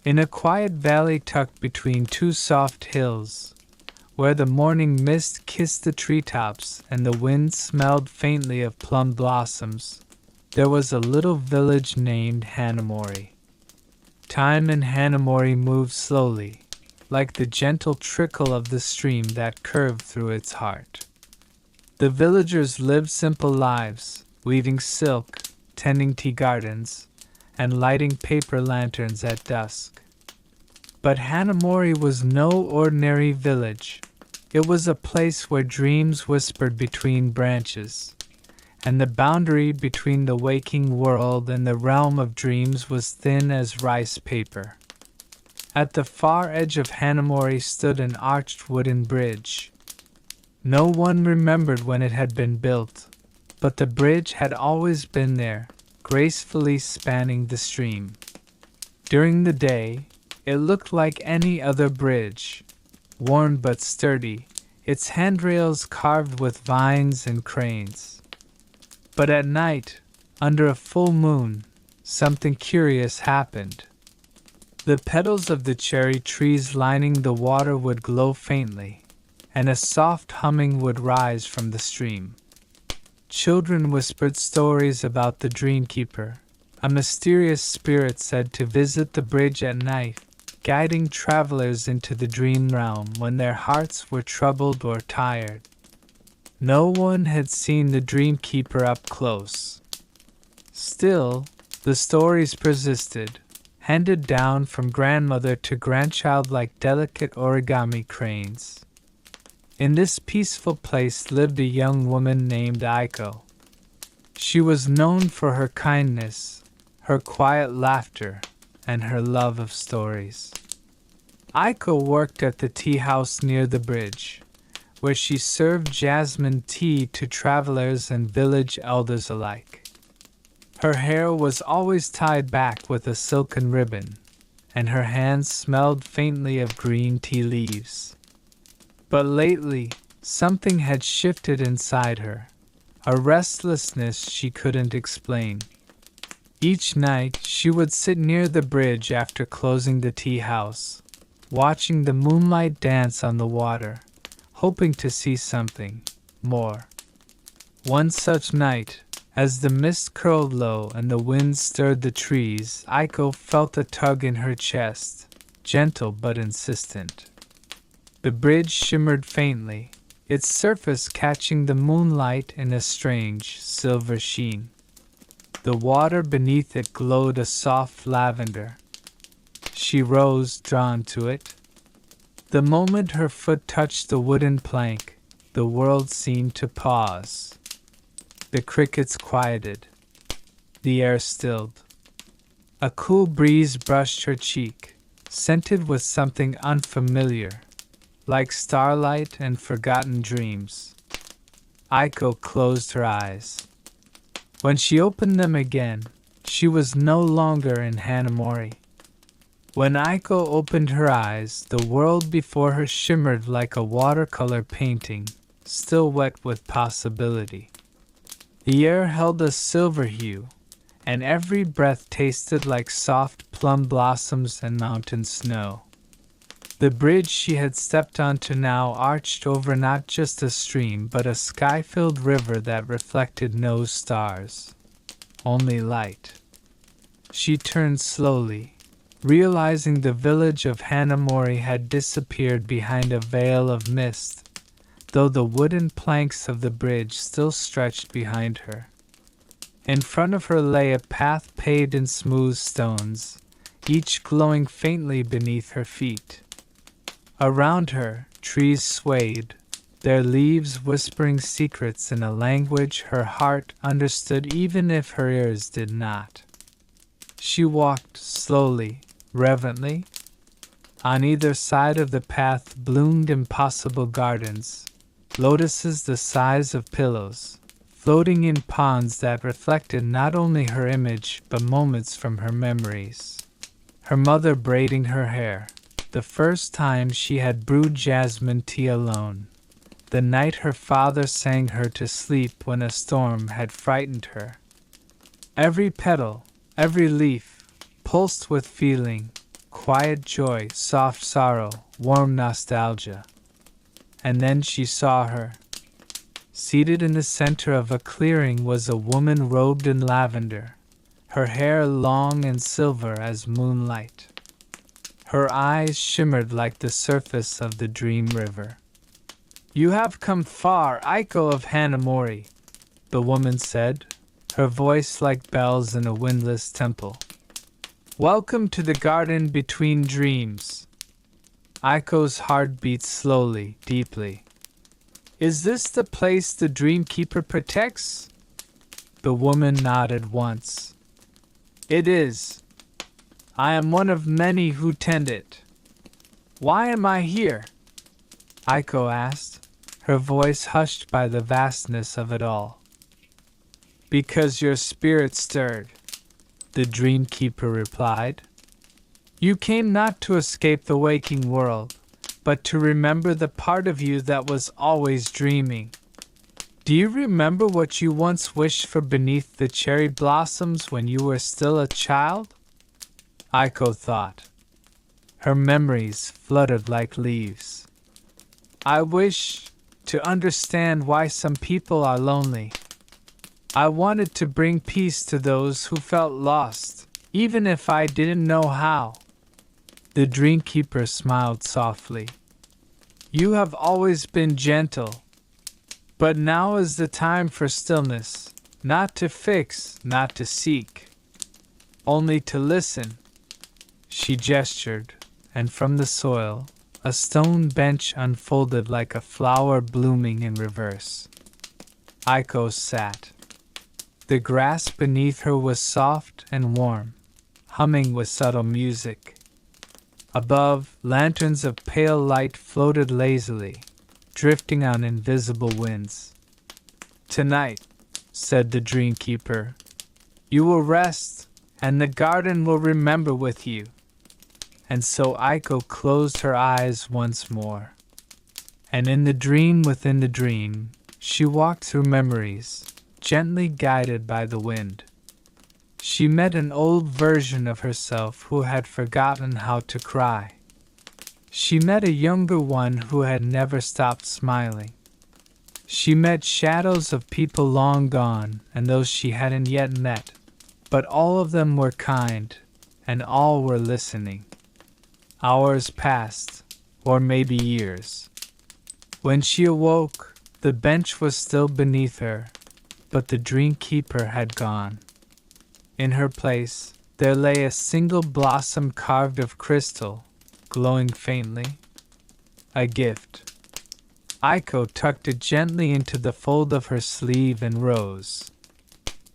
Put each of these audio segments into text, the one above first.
In a quiet valley tucked between two soft hills, where the morning mist kissed the treetops and the wind smelled faintly of plum blossoms, there was a little village named Hanamori. Time in Hanamori moved slowly, like the gentle trickle of the stream that curved through its heart. The villagers lived simple lives, weaving silk, tending tea gardens, and lighting paper lanterns at dusk. But Hanamori was no ordinary village. It was a place where dreams whispered between branches, and the boundary between the waking world and the realm of dreams was thin as rice paper. At the far edge of Hanamori stood an arched wooden bridge. No one remembered when it had been built, but the bridge had always been there, gracefully spanning the stream. During the day, it looked like any other bridge, worn but sturdy, its handrails carved with vines and cranes. But at night, under a full moon, something curious happened. The petals of the cherry trees lining the water would glow faintly, and a soft humming would rise from the stream. Children whispered stories about the Dreamkeeper, a mysterious spirit said to visit the bridge at night, guiding travelers into the dream realm when their hearts were troubled or tired. No one had seen the Dreamkeeper up close. Still, the stories persisted, handed down from grandmother to grandchild like delicate origami cranes. In this peaceful place lived a young woman named Aiko. She was known for her kindness, her quiet laughter, and her love of stories. Aiko worked at the tea house near the bridge, where she served jasmine tea to travelers and village elders alike. Her hair was always tied back with a silken ribbon, and her hands smelled faintly of green tea leaves. But lately, something had shifted inside her, a restlessness she couldn't explain. Each night, she would sit near the bridge after closing the tea house, watching the moonlight dance on the water, hoping to see something more. One such night, as the mist curled low and the wind stirred the trees, Aiko felt a tug in her chest, gentle but insistent. The bridge shimmered faintly, its surface catching the moonlight in a strange silver sheen. The water beneath it glowed a soft lavender. She rose, drawn to it. The moment her foot touched the wooden plank, the world seemed to pause. The crickets quieted. The air stilled. A cool breeze brushed her cheek, scented with something unfamiliar, like starlight and forgotten dreams. Aiko closed her eyes. When she opened them again, she was no longer in Hanamori. When Aiko opened her eyes, the world before her shimmered like a watercolor painting, still wet with possibility. The air held a silver hue, and every breath tasted like soft plum blossoms and mountain snow. The bridge she had stepped onto now arched over not just a stream but a sky-filled river that reflected no stars, only light. She turned slowly, realizing the village of Hanamori had disappeared behind a veil of mist, though the wooden planks of the bridge still stretched behind her. In front of her lay a path paved in smooth stones, each glowing faintly beneath her feet. Around her, trees swayed, their leaves whispering secrets in a language her heart understood even if her ears did not. She walked slowly, reverently. On either side of the path bloomed impossible gardens, lotuses the size of pillows, floating in ponds that reflected not only her image but moments from her memories. Her mother braiding her hair, the first time she had brewed jasmine tea alone, the night her father sang her to sleep when a storm had frightened her. Every petal, every leaf, pulsed with feeling, quiet joy, soft sorrow, warm nostalgia. And then she saw her. Seated in the center of a clearing was a woman robed in lavender, her hair long and silver as moonlight. Her eyes shimmered like the surface of the dream river. "You have come far, Aiko of Hanamori," the woman said, her voice like bells in a windless temple. "Welcome to the garden between dreams." Aiko's heart beat slowly, deeply. "Is this the place the Dreamkeeper protects?" The woman nodded once. "It is. I am one of many who tend it." "Why am I here?" Aiko asked, her voice hushed by the vastness of it all. "Because your spirit stirred," the Dreamkeeper replied. "You came not to escape the waking world, but to remember the part of you that was always dreaming. Do you remember what you once wished for beneath the cherry blossoms when you were still a child?" Aiko thought. Her memories fluttered like leaves. "I wish to understand why some people are lonely. I wanted to bring peace to those who felt lost, even if I didn't know how." The Dreamkeeper smiled softly. "You have always been gentle, but now is the time for stillness, not to fix, not to seek, only to listen." She gestured, and from the soil, a stone bench unfolded like a flower blooming in reverse. Aiko sat. The grass beneath her was soft and warm, humming with subtle music. Above, lanterns of pale light floated lazily, drifting on invisible winds. "Tonight," said the Dreamkeeper, "you will rest, and the garden will remember with you." And so Aiko closed her eyes once more. And in the dream within the dream, she walked through memories, gently guided by the wind. She met an old version of herself who had forgotten how to cry. She met a younger one who had never stopped smiling. She met shadows of people long gone and those she hadn't yet met, but all of them were kind, and all were listening. Hours passed, or maybe years. When she awoke, the bench was still beneath her, but the Dreamkeeper had gone. In her place, there lay a single blossom carved of crystal, glowing faintly. A gift. Aiko tucked it gently into the fold of her sleeve and rose.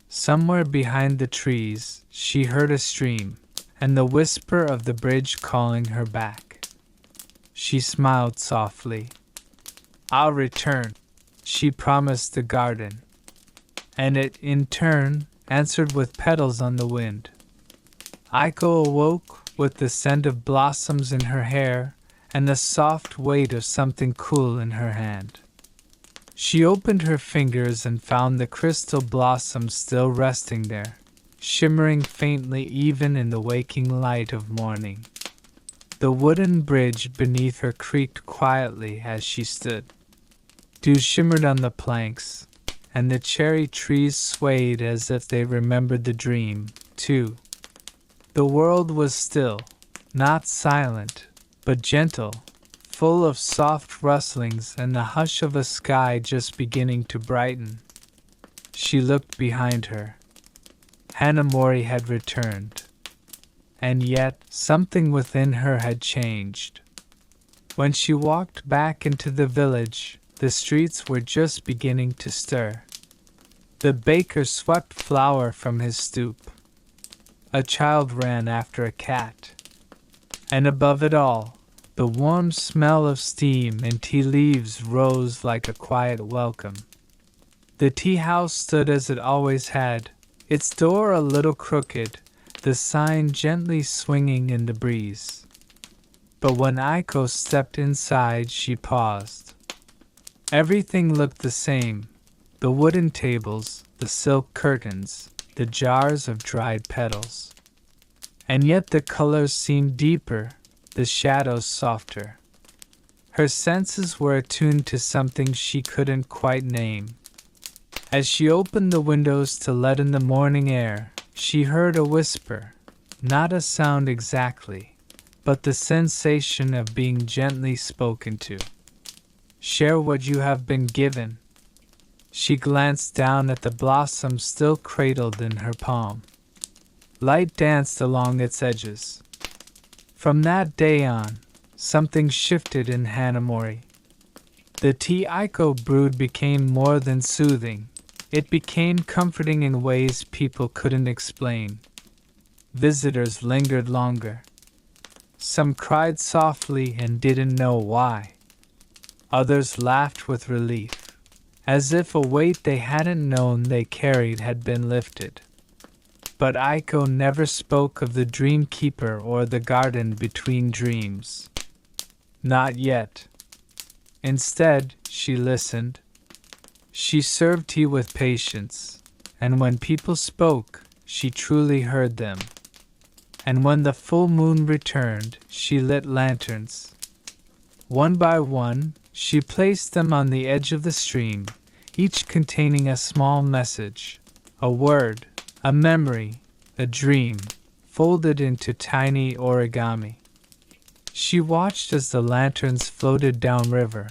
Somewhere behind the trees, she heard a stream, and the whisper of the bridge calling her back. She smiled softly. "I'll return," she promised the garden. And it, in turn, answered with petals on the wind. Aiko awoke with the scent of blossoms in her hair and the soft weight of something cool in her hand. She opened her fingers and found the crystal blossom still resting there, shimmering faintly even in the waking light of morning. The wooden bridge beneath her creaked quietly as she stood. Dew shimmered on the planks, and the cherry trees swayed as if they remembered the dream, too. The world was still, not silent, but gentle, full of soft rustlings and the hush of a sky just beginning to brighten. She looked behind her. Hanamori had returned. And yet, something within her had changed. When she walked back into the village, the streets were just beginning to stir. The baker swept flour from his stoop. A child ran after a cat. And above it all, the warm smell of steam and tea leaves rose like a quiet welcome. The tea house stood as it always had, its door a little crooked, the sign gently swinging in the breeze. But when Aiko stepped inside, she paused. Everything looked the same. The wooden tables, the silk curtains, the jars of dried petals. and yet the colors seemed deeper, the shadows softer. Her senses were attuned to something she couldn't quite name. As she opened the windows to let in the morning air, she heard a whisper, not a sound exactly, but the sensation of being gently spoken to. Share what you have been given. She glanced down at the blossom still cradled in her palm. Light danced along its edges. From that day on, something shifted in Hanamori. The tea Aiko brewed became more than soothing. It became comforting in ways people couldn't explain. Visitors lingered longer. Some cried softly and didn't know why. Others laughed with relief, as if a weight they hadn't known they carried had been lifted. But Aiko never spoke of the dream keeper or the garden between dreams. Not yet. Instead, she listened. She served tea with patience, and when people spoke, she truly heard them. And when the full moon returned, she lit lanterns. One by one, she placed them on the edge of the stream, each containing a small message, a word, a memory, a dream, folded into tiny origami. She watched as the lanterns floated downriver,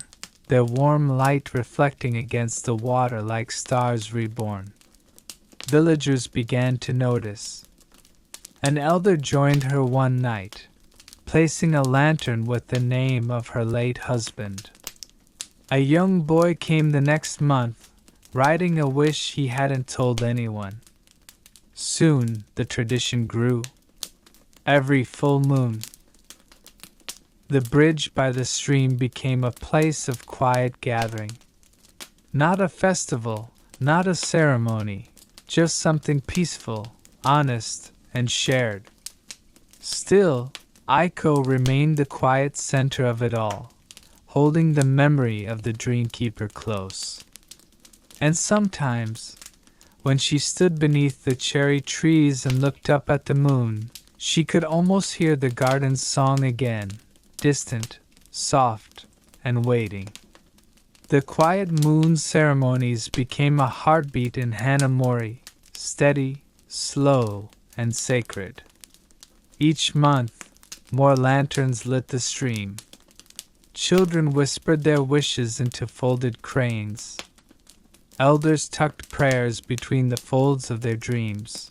their warm light reflecting against the water like stars reborn. Villagers began to notice. An elder joined her one night, placing a lantern with the name of her late husband. A young boy came the next month, writing a wish he hadn't told anyone. Soon the tradition grew. Every full moon, the bridge by the stream became a place of quiet gathering. Not a festival, not a ceremony, just something peaceful, honest, and shared. Still, Aiko remained the quiet center of it all, holding the memory of the dreamkeeper close. And sometimes, when she stood beneath the cherry trees and looked up at the moon, she could almost hear the garden's song again, distant, soft, and waiting. The quiet moon ceremonies became a heartbeat in Hanamori, steady, slow, and sacred. Each month, more lanterns lit the stream. Children whispered their wishes into folded cranes. Elders tucked prayers between the folds of their dreams.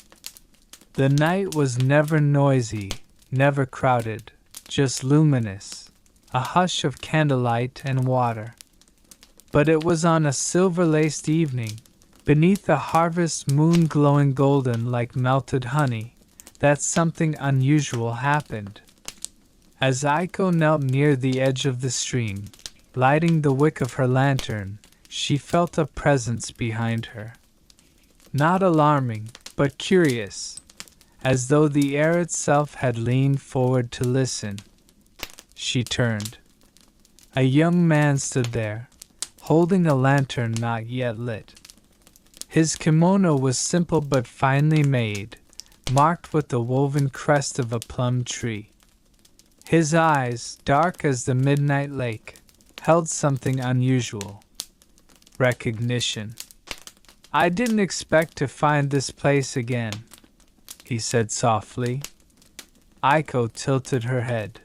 The night was never noisy, never crowded, just luminous, a hush of candlelight and water. But it was on a silver-laced evening, beneath the harvest moon glowing golden like melted honey, that something unusual happened. As Aiko knelt near the edge of the stream, lighting the wick of her lantern, she felt a presence behind her. Not alarming, but curious, as though the air itself had leaned forward to listen. She turned. A young man stood there, holding a lantern not yet lit. His kimono was simple but finely made, marked with the woven crest of a plum tree. His eyes, dark as the midnight lake, held something unusual. Recognition. "I didn't expect to find this place again," he said softly. Aiko tilted her head.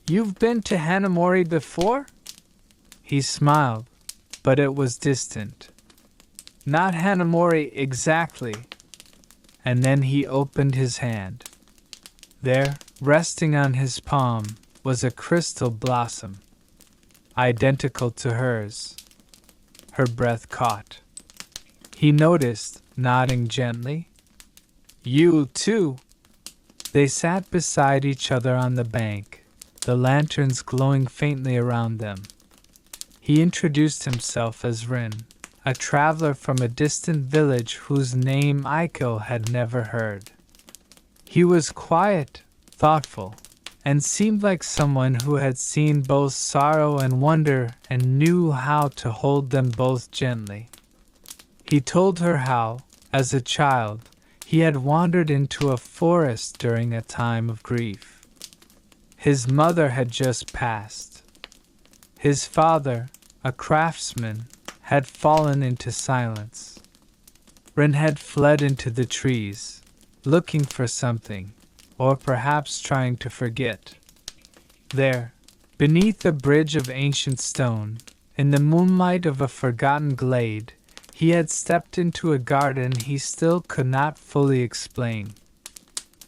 "You've been to Hanamori before?" He smiled, but it was distant. "Not Hanamori exactly." And then he opened his hand. There, resting on his palm, was a crystal blossom, identical to hers. Her breath caught. He noticed, nodding gently. "You, too." They sat beside each other on the bank, the lanterns glowing faintly around them. He introduced himself as Rin, a traveler from a distant village whose name Aiko had never heard. He was quiet, thoughtful, and seemed like someone who had seen both sorrow and wonder and knew how to hold them both gently. He told her how, as a child, He had wandered into a forest during a time of grief. His mother had just passed. His father, a craftsman, had fallen into silence. Ren had fled into the trees, looking for something, or perhaps trying to forget. There, beneath a bridge of ancient stone, in the moonlight of a forgotten glade, he had stepped into a garden he still could not fully explain.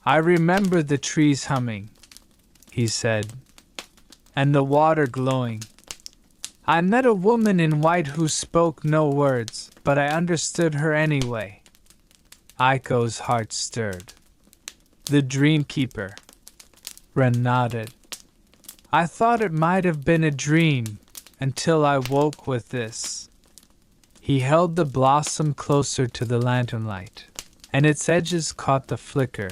"I remember the trees humming," he said, "and the water glowing. I met a woman in white who spoke no words, but I understood her anyway." Aiko's heart stirred. "The Dreamkeeper." Ren nodded. "I thought it might have been a dream, until I woke with this." He held the blossom closer to the lantern light, and its edges caught the flicker,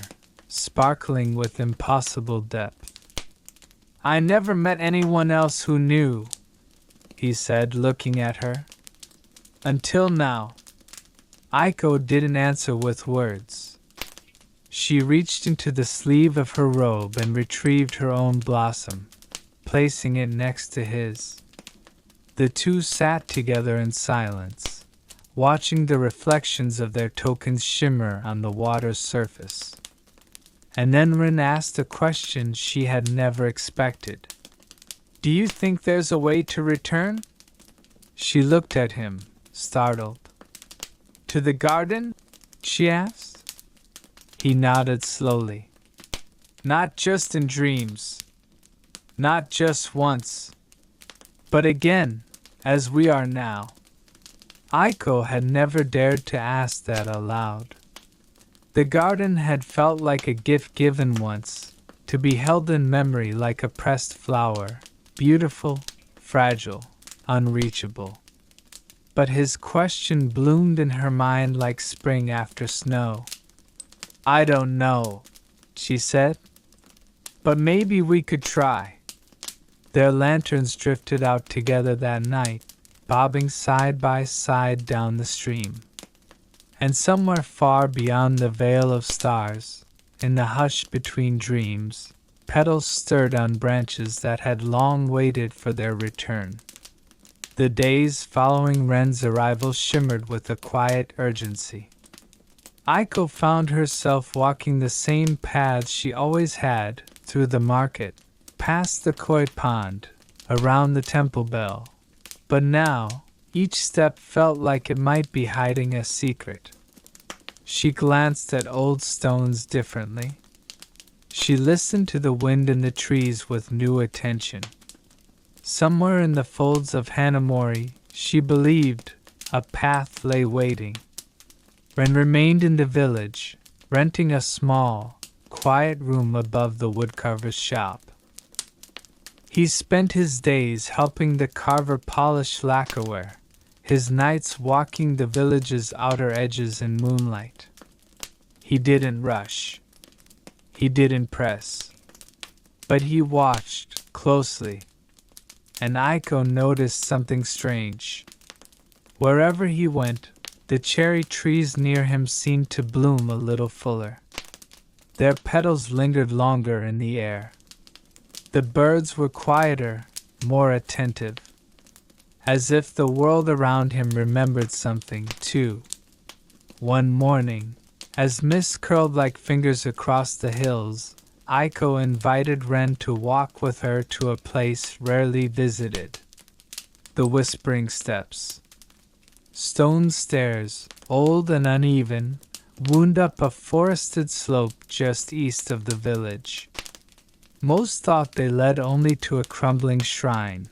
sparkling with impossible depth. "I never met anyone else who knew," he said, looking at her. "Until now." Aiko didn't answer with words. She reached into the sleeve of her robe and retrieved her own blossom, placing it next to his. The two sat together in silence, watching the reflections of their tokens shimmer on the water's surface. And then Rin asked a question she had never expected. "Do you think there's a way to return?" She looked at him, startled. "To the garden?" she asked. He nodded slowly. "Not just in dreams. Not just once. But again, as we are now." Aiko had never dared to ask that aloud. The garden had felt like a gift given once, to be held in memory like a pressed flower, beautiful, fragile, unreachable. But his question bloomed in her mind like spring after snow. "I don't know," she said. "But maybe we could try." Their lanterns drifted out together that night, bobbing side by side down the stream. And somewhere far beyond the veil of stars, in the hush between dreams, petals stirred on branches that had long waited for their return. The days following Ren's arrival shimmered with a quiet urgency. Aiko found herself walking the same paths she always had, through the market, past the koi pond, around the temple bell. But now, each step felt like it might be hiding a secret. She glanced at old stones differently. She listened to the wind in the trees with new attention. Somewhere in the folds of Hanamori, she believed, a path lay waiting. Ren remained in the village, renting a small, quiet room above the woodcarver's shop. He spent his days helping the carver polish lacquerware, his nights walking the village's outer edges in moonlight. He didn't rush. He didn't press. But he watched, closely, and Aiko noticed something strange. Wherever he went, the cherry trees near him seemed to bloom a little fuller. Their petals lingered longer in the air. The birds were quieter, more attentive, as if the world around him remembered something, too. One morning, as mist curled like fingers across the hills, Aiko invited Ren to walk with her to a place rarely visited. The Whispering Steps. Stone stairs, old and uneven, wound up a forested slope just east of the village. Most thought they led only to a crumbling shrine,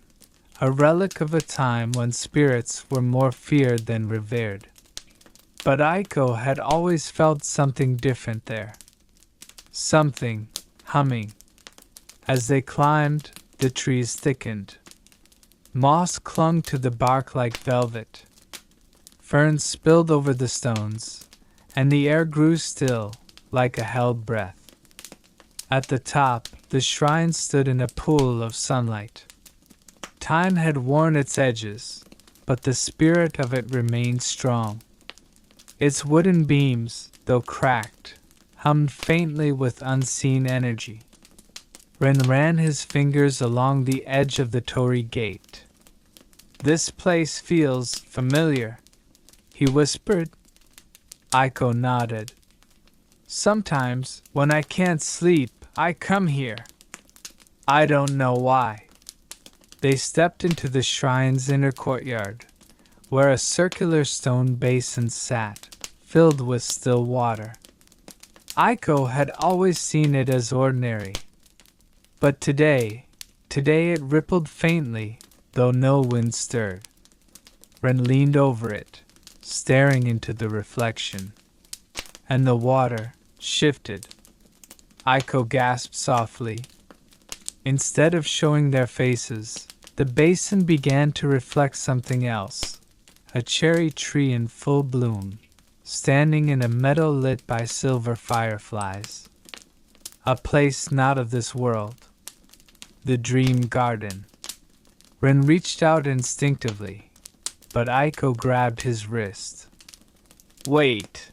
a relic of a time when spirits were more feared than revered. But Aiko had always felt something different there. Something humming. As they climbed, the trees thickened. Moss clung to the bark like velvet. Ferns spilled over the stones, and the air grew still, like a held breath. At the top, the shrine stood in a pool of sunlight. Time had worn its edges, but the spirit of it remained strong. Its wooden beams, though cracked, hummed faintly with unseen energy. Ren ran his fingers along the edge of the torii gate. "This place feels familiar," he whispered. Aiko nodded. "Sometimes, when I can't sleep, I come here. I don't know why." They stepped into the shrine's inner courtyard, where a circular stone basin sat, filled with still water. Aiko had always seen it as ordinary. But today it rippled faintly, though no wind stirred. Ren leaned over it, staring into the reflection. And the water shifted. Aiko gasped softly. Instead of showing their faces, the basin began to reflect something else. A cherry tree in full bloom, standing in a meadow lit by silver fireflies. A place not of this world. The dream garden. Ren reached out instinctively, but Aiko grabbed his wrist. "Wait!"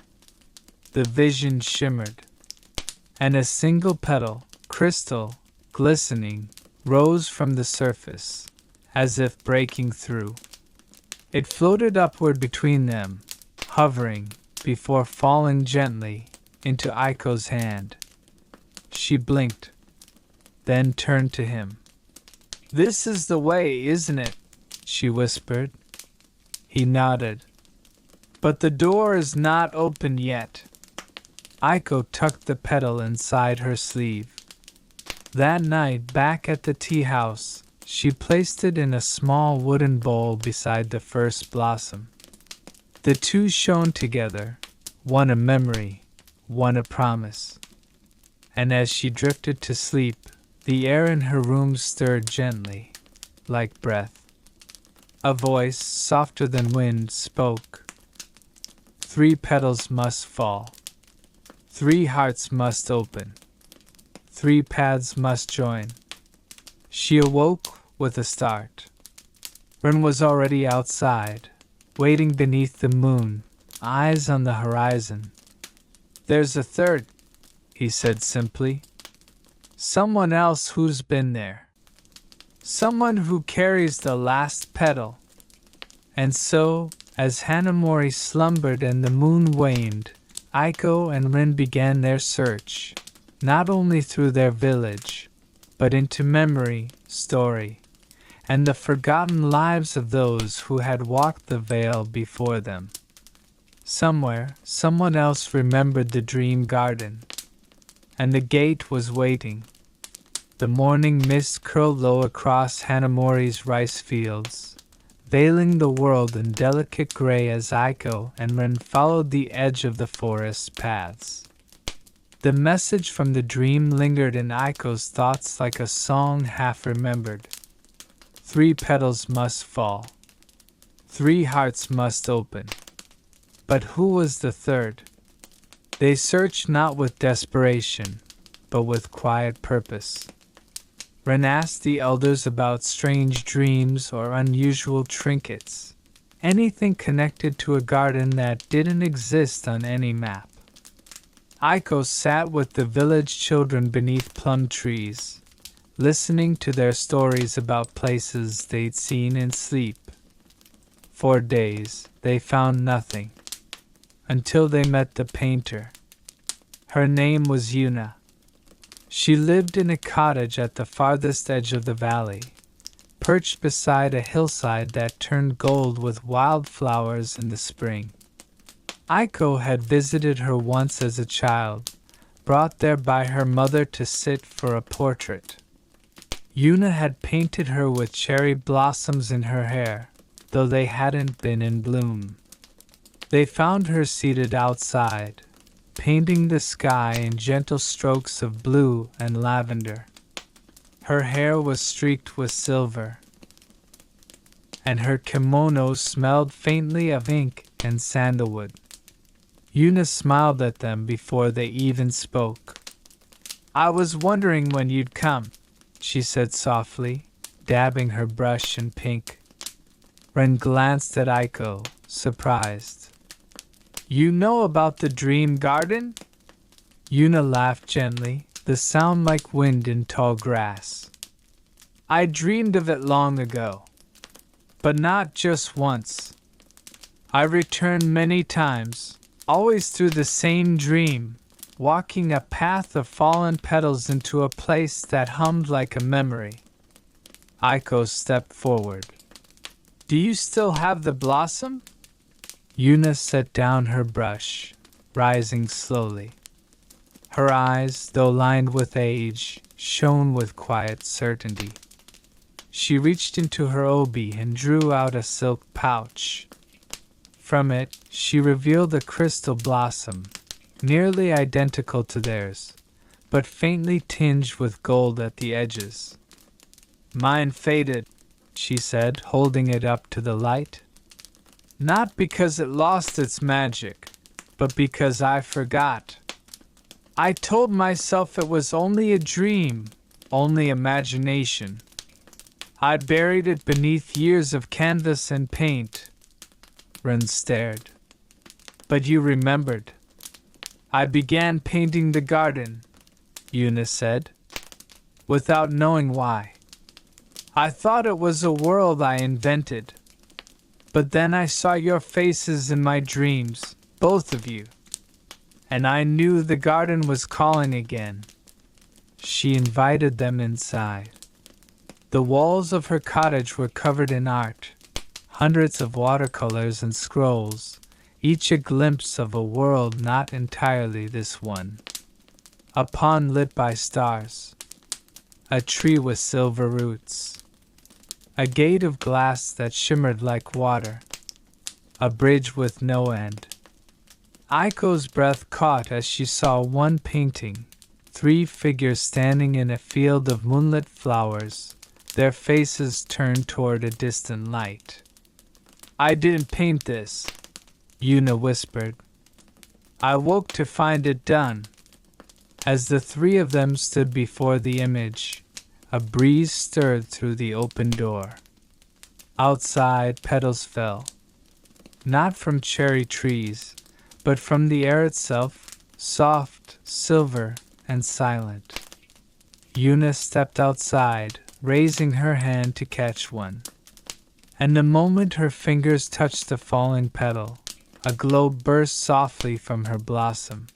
The vision shimmered, and a single petal, crystal, glistening, rose from the surface, as if breaking through. It floated upward between them, hovering, before falling gently into Aiko's hand. She blinked, then turned to him. "This is the way, isn't it?" she whispered. He nodded. "But the door is not open yet." Aiko tucked the petal inside her sleeve. That night, back at the tea house, she placed it in a small wooden bowl beside the first blossom. The two shone together, one a memory, one a promise. And as she drifted to sleep, the air in her room stirred gently, like breath. A voice, softer than wind, spoke. 3 petals must fall. 3 hearts must open. 3 paths must join. She awoke with a start. Ren was already outside, waiting beneath the moon, eyes on the horizon. "There's a third," he said simply. "Someone else who's been there. Someone who carries the last petal." And so, as Hanamori slumbered and the moon waned, Aiko and Rin began their search, not only through their village, but into memory, story, and the forgotten lives of those who had walked the veil before them. Somewhere, someone else remembered the dream garden, and the gate was waiting. The morning mist curled low across Hanamori's rice fields, veiling the world in delicate gray as Aiko and Ren followed the edge of the forest paths. The message from the dream lingered in Aiko's thoughts like a song half remembered. 3 petals must fall. 3 hearts must open. But who was the third? They searched not with desperation, but with quiet purpose. Ren asked the elders about strange dreams or unusual trinkets, anything connected to a garden that didn't exist on any map. Aiko sat with the village children beneath plum trees, listening to their stories about places they'd seen in sleep. For days, they found nothing, until they met the painter. Her name was Yuna. She lived in a cottage at the farthest edge of the valley, perched beside a hillside that turned gold with wildflowers in the spring. Aiko had visited her once as a child, brought there by her mother to sit for a portrait. Yuna had painted her with cherry blossoms in her hair, though they hadn't been in bloom. They found her seated outside, painting the sky in gentle strokes of blue and lavender. Her hair was streaked with silver, and her kimono smelled faintly of ink and sandalwood. Yuna smiled at them before they even spoke. "I was wondering when you'd come," she said softly, dabbing her brush in pink. Ren glanced at Aiko, surprised. You know about the dream garden? Yuna laughed gently, the sound like wind in tall grass. I dreamed of it long ago. But not just once. I returned many times, always through the same dream, walking a path of fallen petals into a place that hummed like a memory. Aiko stepped forward. Do you still have the blossom? Yuna set down her brush, rising slowly. Her eyes, though lined with age, shone with quiet certainty. She reached into her obi and drew out a silk pouch. From it, she revealed a crystal blossom, nearly identical to theirs, but faintly tinged with gold at the edges. Mine faded, she said, holding it up to the light. Not because it lost its magic, but because I forgot. I told myself it was only a dream, only imagination. I'd buried it beneath years of canvas and paint. Ren stared. But you remembered. I began painting the garden, Yuna said, without knowing why. I thought it was a world I invented. But then I saw your faces in my dreams, both of you. And I knew the garden was calling again. She invited them inside. The walls of her cottage were covered in art, hundreds of watercolors and scrolls, each a glimpse of a world not entirely this one. A pond lit by stars, a tree with silver roots, a gate of glass that shimmered like water, a bridge with no end. Aiko's breath caught as she saw one painting, 3 figures standing in a field of moonlit flowers, their faces turned toward a distant light. I didn't paint this, Yuna whispered. I woke to find it done. As the 3 of them stood before the image, a breeze stirred through the open door. Outside, petals fell, not from cherry trees, but from the air itself, soft, silver, and silent. Yuna stepped outside, raising her hand to catch one. And the moment her fingers touched the falling petal, a glow burst softly from her blossom.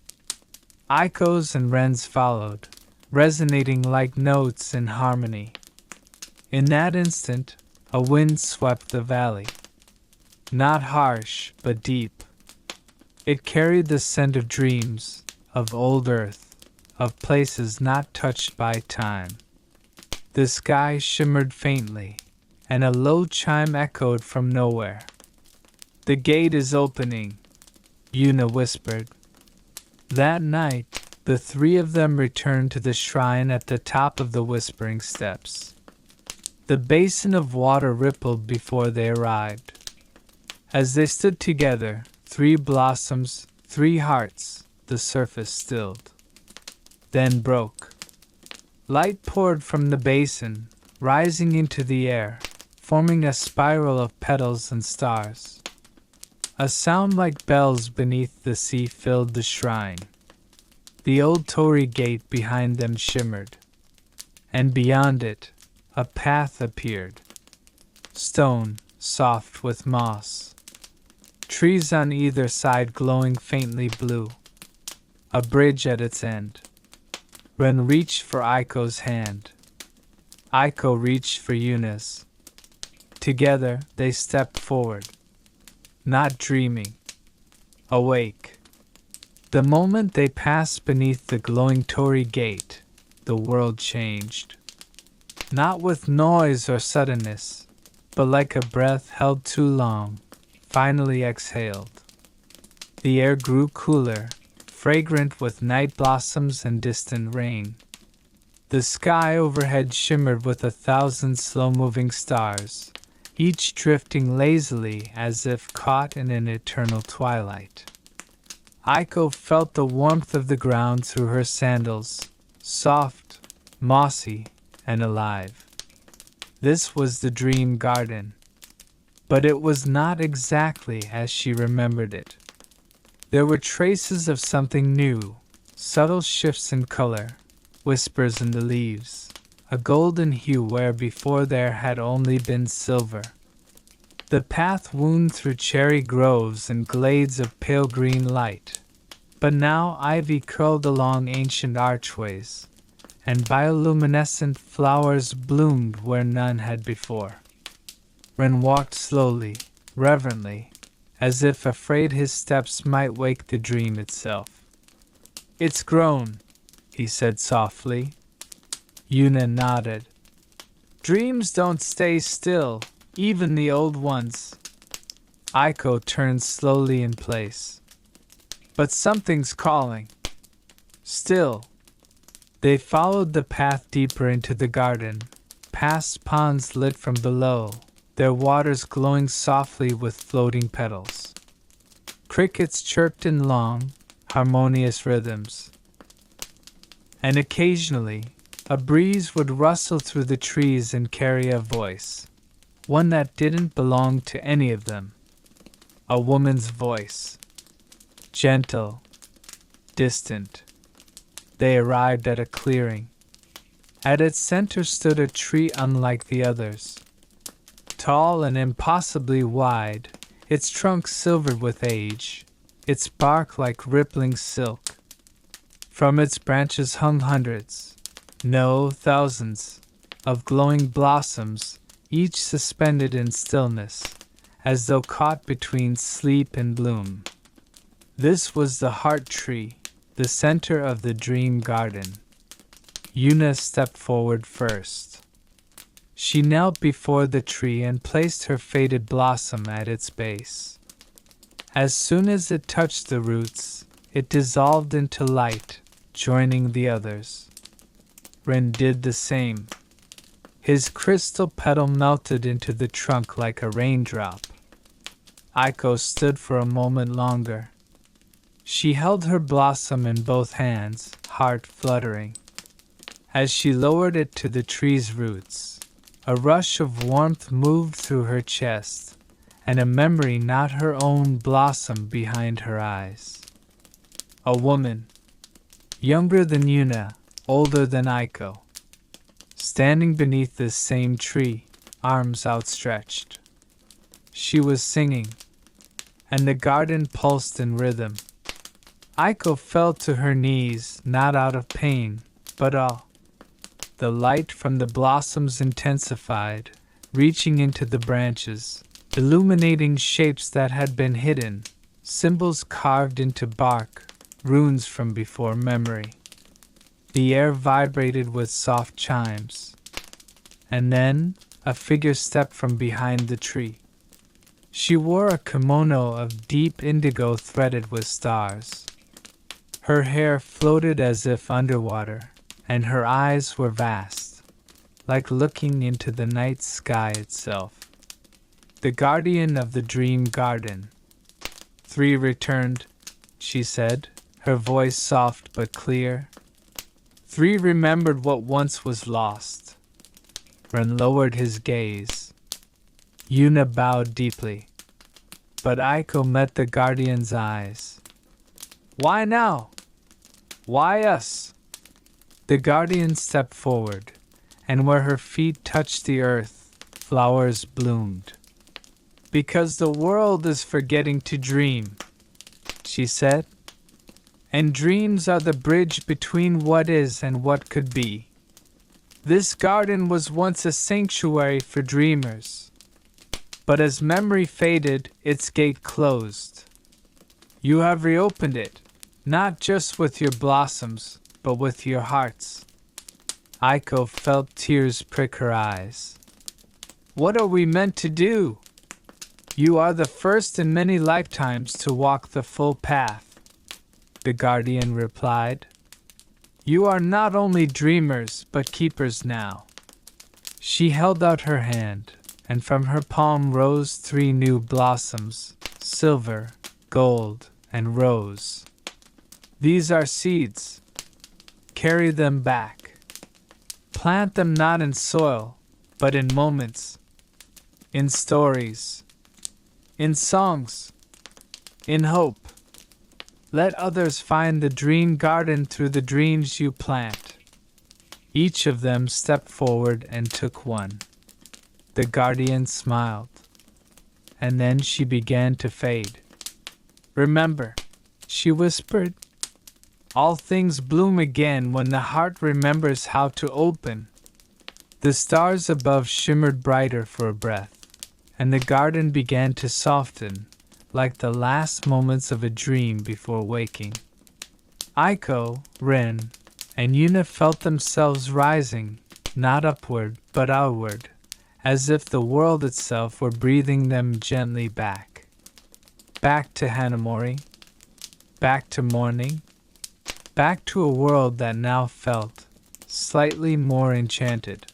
Aiko's and Ren's followed, resonating like notes in harmony. In that instant, a wind swept the valley. Not harsh, but deep. It carried the scent of dreams, of old earth, of places not touched by time. The sky shimmered faintly, and a low chime echoed from nowhere. The gate is opening, Yuna whispered. That night, the 3 of them returned to the shrine at the top of the whispering steps. The basin of water rippled before they arrived. As they stood together, 3 blossoms, 3 hearts, the surface stilled. Then broke. Light poured from the basin, rising into the air, forming a spiral of petals and stars. A sound like bells beneath the sea filled the shrine. The old torii gate behind them shimmered, and beyond it, a path appeared. Stone, soft with moss. Trees on either side glowing faintly blue. A bridge at its end. Ren reached for Aiko's hand. Aiko reached for Yuna's. Together, they stepped forward. Not dreaming. Awake. The moment they passed beneath the glowing torii gate, the world changed. Not with noise or suddenness, but like a breath held too long, finally exhaled. The air grew cooler, fragrant with night blossoms and distant rain. The sky overhead shimmered with 1,000 slow-moving stars, each drifting lazily as if caught in an eternal twilight. Aiko felt the warmth of the ground through her sandals, soft, mossy, and alive. This was the dream garden. But it was not exactly as she remembered it. There were traces of something new, subtle shifts in color, whispers in the leaves, a golden hue where before there had only been silver. The path wound through cherry groves and glades of pale green light, but now ivy curled along ancient archways, and bioluminescent flowers bloomed where none had before. Wren walked slowly, reverently, as if afraid his steps might wake the dream itself. "It's grown," he said softly. Yuna nodded. "Dreams don't stay still, even the old ones." Aiko turned slowly in place. "But something's calling." Still. They followed the path deeper into the garden, past ponds lit from below, their waters glowing softly with floating petals. Crickets chirped in long, harmonious rhythms. And occasionally, a breeze would rustle through the trees and carry a voice, one that didn't belong to any of them. A woman's voice. Gentle, distant. They arrived at a clearing. At its center stood a tree unlike the others. Tall and impossibly wide, its trunk silvered with age, its bark like rippling silk. From its branches hung hundreds, no, thousands, of glowing blossoms, each suspended in stillness, as though caught between sleep and bloom. This was the heart tree, the center of the dream garden. Yuna stepped forward first. She knelt before the tree and placed her faded blossom at its base. As soon as it touched the roots, it dissolved into light, joining the others. Ren did the same. His crystal petal melted into the trunk like a raindrop. Aiko stood for a moment longer. She held her blossom in both hands, heart fluttering. As she lowered it to the tree's roots, a rush of warmth moved through her chest, and a memory not her own blossomed behind her eyes. A woman, younger than Yuna, older than Aiko, standing beneath this same tree, arms outstretched. She was singing, and the garden pulsed in rhythm. Aiko fell to her knees, not out of pain, but awe. The light from the blossoms intensified, reaching into the branches, illuminating shapes that had been hidden, symbols carved into bark, runes from before memory. The air vibrated with soft chimes. And then, a figure stepped from behind the tree. She wore a kimono of deep indigo threaded with stars. Her hair floated as if underwater, and her eyes were vast, like looking into the night sky itself. The guardian of the dream garden. "Three returned," she said, her voice soft but clear. "Three remembered what once was lost." Ren lowered his gaze. Yuna bowed deeply, but Aiko met the guardian's eyes. "Why now? Why us?" The guardian stepped forward, and where her feet touched the earth, flowers bloomed. "Because the world is forgetting to dream," she said. "And dreams are the bridge between what is and what could be. This garden was once a sanctuary for dreamers, but as memory faded, its gate closed. You have reopened it, not just with your blossoms, but with your hearts." Aiko felt tears prick her eyes. "What are we meant to do?" "You are the first in many lifetimes to walk the full path," the guardian replied. "You are not only dreamers, but keepers now." She held out her hand, and from her palm rose three new blossoms, silver, gold, and rose. "These are seeds. Carry them back. Plant them not in soil, but in moments, in stories, in songs, in hope. Let others find the dream garden through the dreams you plant. Each of them stepped forward and took one. The guardian smiled, and then she began to fade. Remember, she whispered, all things bloom again when the heart remembers how to open. The stars above shimmered brighter for a breath, and the garden began to soften, like the last moments of a dream before waking. Aiko, Rin, and Yuna felt themselves rising, not upward but outward, as if the world itself were breathing them gently back. Back to Hanamori, back to morning, back to a world that now felt slightly more enchanted.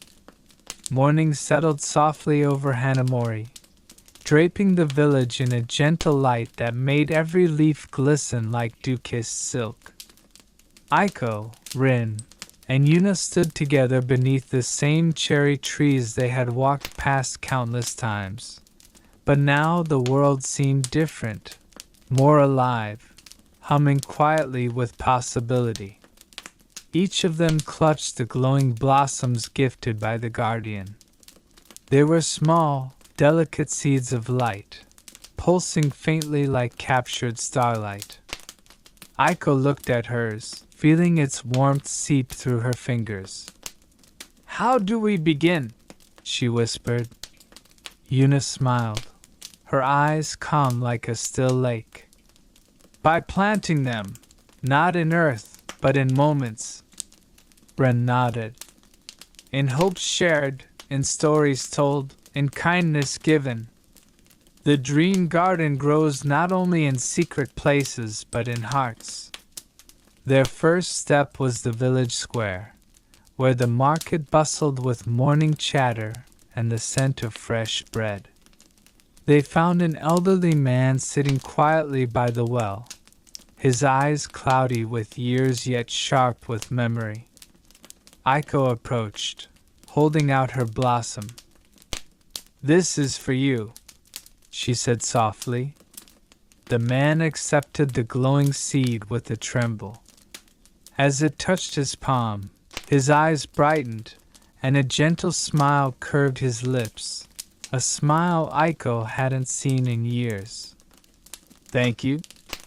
Morning settled softly over Hanamori, draping the village in a gentle light that made every leaf glisten like dew-kissed silk. Aiko, Rin, and Yuna stood together beneath the same cherry trees they had walked past countless times. But now the world seemed different, more alive, humming quietly with possibility. Each of them clutched the glowing blossoms gifted by the guardian. They were small, delicate seeds of light, pulsing faintly like captured starlight. Aiko looked at hers, feeling its warmth seep through her fingers. How do we begin? She whispered. Yuna smiled, her eyes calm like a still lake. By planting them, not in earth, but in moments. Ren nodded. In hopes shared, in stories told, in kindness given. The dream garden grows not only in secret places, but in hearts. Their first step was the village square, where the market bustled with morning chatter and the scent of fresh bread. They found an elderly man sitting quietly by the well, his eyes cloudy with years yet sharp with memory. Aiko approached, holding out her blossom. This is for you, she said softly. The man accepted the glowing seed with a tremble. As it touched his palm, his eyes brightened, and a gentle smile curved his lips, a smile Aiko hadn't seen in years. Thank you,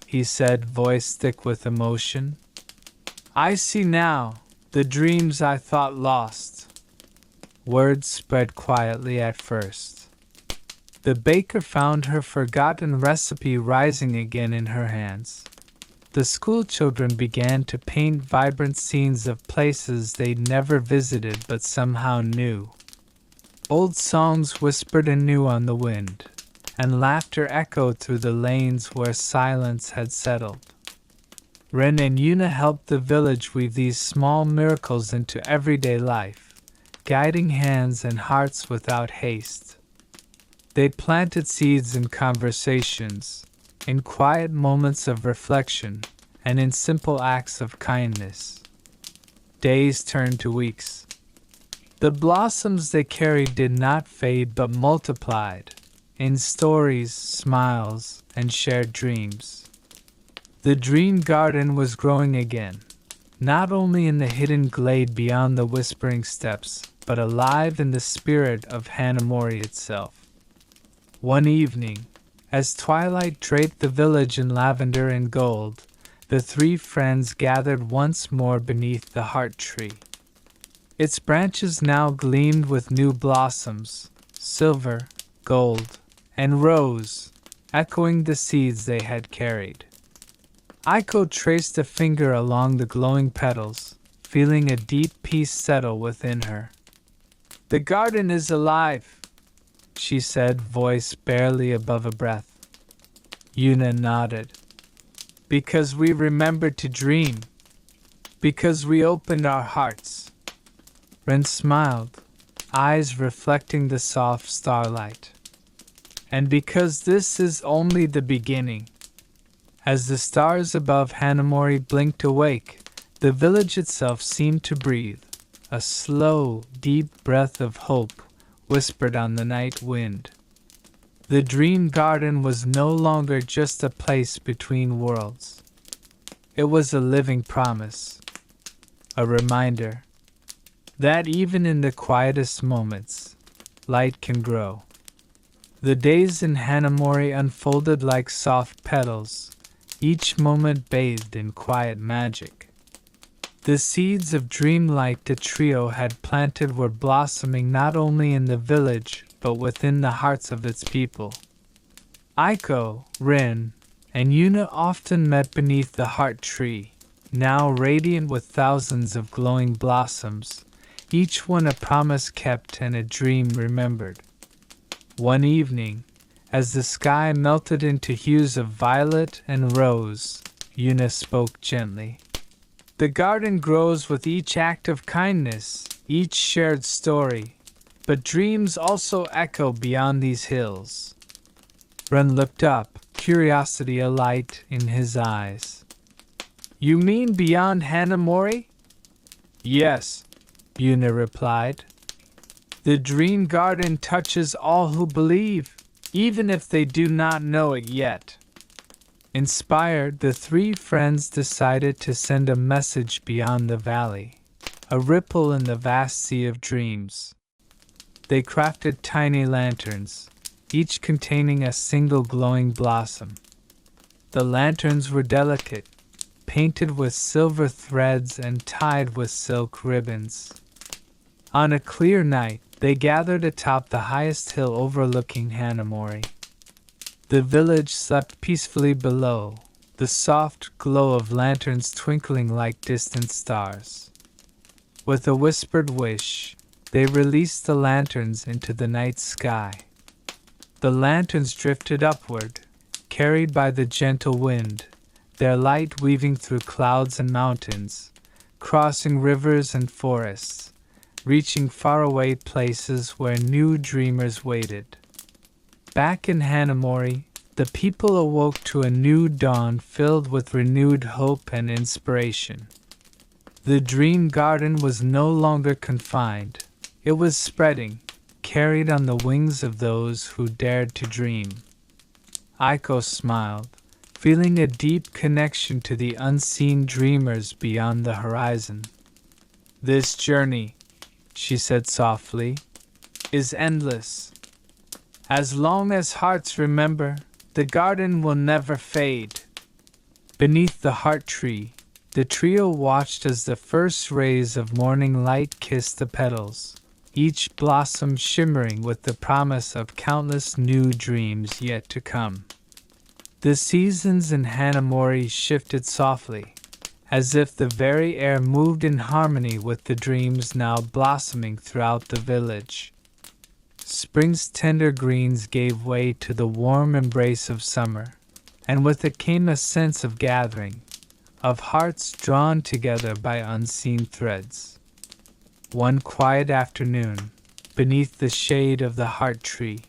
he said, voice thick with emotion. I see now the dreams I thought lost. Words spread quietly at first. The baker found her forgotten recipe rising again in her hands. The school children began to paint vibrant scenes of places they'd never visited but somehow knew. Old songs whispered anew on the wind, and laughter echoed through the lanes where silence had settled. Ren and Yuna helped the village weave these small miracles into everyday life, guiding hands and hearts without haste. They planted seeds in conversations, in quiet moments of reflection, and in simple acts of kindness. Days turned to weeks. The blossoms they carried did not fade but multiplied, in stories, smiles, and shared dreams. The dream garden was growing again, not only in the hidden glade beyond the whispering steps, but alive in the spirit of Hanamori itself. One evening, as twilight draped the village in lavender and gold, the three friends gathered once more beneath the heart tree. Its branches now gleamed with new blossoms, silver, gold, and rose, echoing the seeds they had carried. Aiko traced a finger along the glowing petals, feeling a deep peace settle within her. The garden is alive, she said, voice barely above a breath. Yuna nodded. Because we remembered to dream. Because we opened our hearts. Ren smiled, eyes reflecting the soft starlight. And because this is only the beginning. As the stars above Hanamori blinked awake, the village itself seemed to breathe, a slow, deep breath of hope whispered on the night wind. The dream garden was no longer just a place between worlds. It was a living promise, a reminder that even in the quietest moments, light can grow. The days in Hanamori unfolded like soft petals, each moment bathed in quiet magic. The seeds of dreamlight the trio had planted were blossoming not only in the village, but within the hearts of its people. Aiko, Rin, and Yuna often met beneath the heart tree, now radiant with thousands of glowing blossoms, each one a promise kept and a dream remembered. One evening, as the sky melted into hues of violet and rose, Yuna spoke gently. The garden grows with each act of kindness, each shared story, but dreams also echo beyond these hills. Ren looked up, curiosity alight in his eyes. You mean beyond Hanamori? Yes, Yuna replied. The dream garden touches all who believe, even if they do not know it yet. Inspired, the three friends decided to send a message beyond the valley, a ripple in the vast sea of dreams. They crafted tiny lanterns, each containing a single glowing blossom. The lanterns were delicate, painted with silver threads and tied with silk ribbons. On a clear night, they gathered atop the highest hill overlooking Hanamori. The village slept peacefully below, the soft glow of lanterns twinkling like distant stars. With a whispered wish, they released the lanterns into the night sky. The lanterns drifted upward, carried by the gentle wind, their light weaving through clouds and mountains, crossing rivers and forests, reaching faraway places where new dreamers waited. Back in Hanamori, the people awoke to a new dawn filled with renewed hope and inspiration. The dream garden was no longer confined. It was spreading, carried on the wings of those who dared to dream. Aiko smiled, feeling a deep connection to the unseen dreamers beyond the horizon. This journey, she said softly, is endless. As long as hearts remember, the garden will never fade. Beneath the heart tree, the trio watched as the first rays of morning light kissed the petals, each blossom shimmering with the promise of countless new dreams yet to come. The seasons in Hanamori shifted softly, as if the very air moved in harmony with the dreams now blossoming throughout the village. Spring's tender greens gave way to the warm embrace of summer, and with it came a sense of gathering, of hearts drawn together by unseen threads. One quiet afternoon, beneath the shade of the heart tree,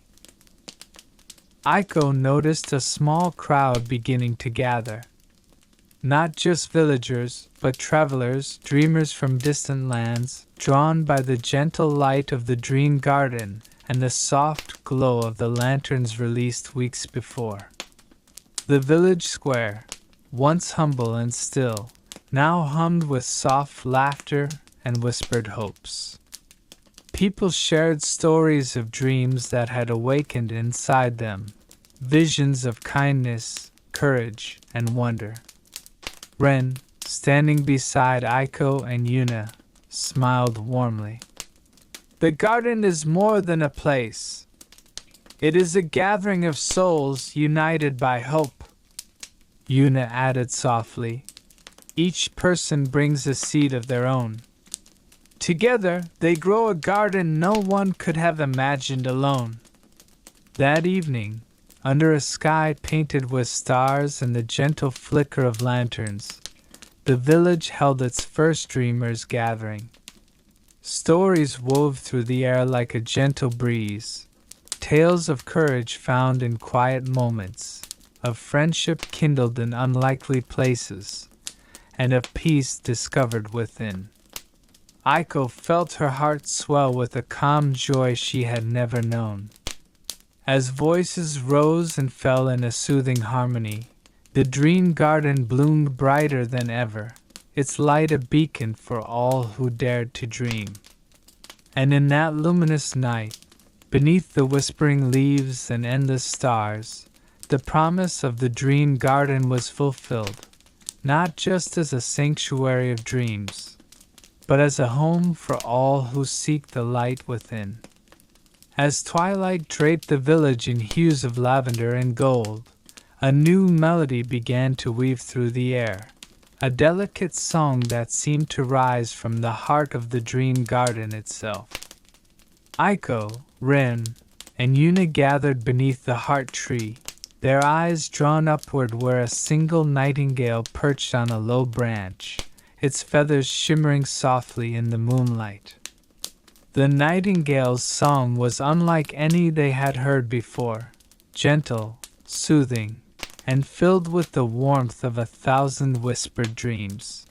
Aiko noticed a small crowd beginning to gather. Not just villagers, but travelers, dreamers from distant lands, drawn by the gentle light of the dream garden and the soft glow of the lanterns released weeks before. The village square, once humble and still, now hummed with soft laughter and whispered hopes. People shared stories of dreams that had awakened inside them, visions of kindness, courage, and wonder. Ren, standing beside Aiko and Yuna, smiled warmly. The garden is more than a place. It is a gathering of souls united by hope. Yuna added softly. Each person brings a seed of their own. Together, they grow a garden no one could have imagined alone. That evening, under a sky painted with stars and the gentle flicker of lanterns, the village held its first dreamers' gathering. Stories wove through the air like a gentle breeze, tales of courage found in quiet moments, of friendship kindled in unlikely places, and of peace discovered within. Aiko felt her heart swell with a calm joy she had never known. As voices rose and fell in a soothing harmony, The dream garden bloomed brighter than ever, its light a beacon for all who dared to dream. And in that luminous night, beneath the whispering leaves and endless stars, the promise of the dream garden was fulfilled, not just as a sanctuary of dreams, but as a home for all who seek the light within. As twilight draped the village in hues of lavender and gold, a new melody began to weave through the air, a delicate song that seemed to rise from the heart of the dream garden itself. Aiko, Rin, and Yuna gathered beneath the heart tree, their eyes drawn upward where a single nightingale perched on a low branch, its feathers shimmering softly in the moonlight. The nightingale's song was unlike any they had heard before, gentle, soothing, and filled with the warmth of 1,000 whispered dreams.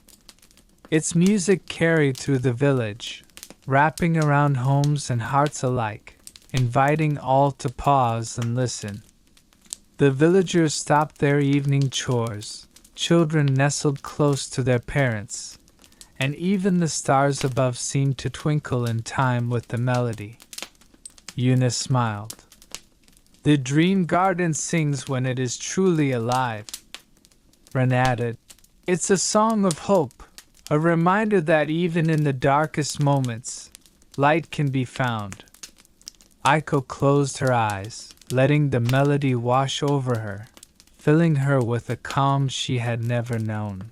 Its music carried through the village, wrapping around homes and hearts alike, inviting all to pause and listen. The villagers stopped their evening chores, children nestled close to their parents, and even the stars above seemed to twinkle in time with the melody. Yuna smiled. The dream garden sings when it is truly alive. Ren added, it's a song of hope, a reminder that even in the darkest moments, light can be found. Aiko closed her eyes, letting the melody wash over her, filling her with a calm she had never known.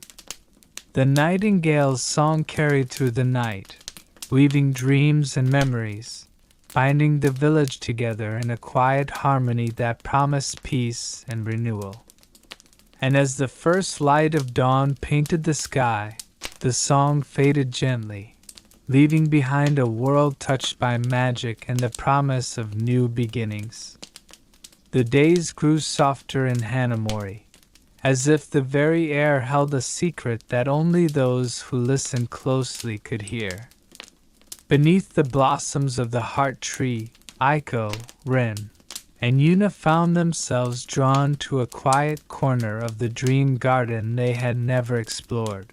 The nightingale's song carried through the night, weaving dreams and memories, binding the village together in a quiet harmony that promised peace and renewal. And as the first light of dawn painted the sky, the song faded gently, leaving behind a world touched by magic and the promise of new beginnings. The days grew softer in Hanamori, as if the very air held a secret that only those who listened closely could hear. Beneath the blossoms of the heart tree, Aiko, Rin, and Yuna found themselves drawn to a quiet corner of the dream garden they had never explored.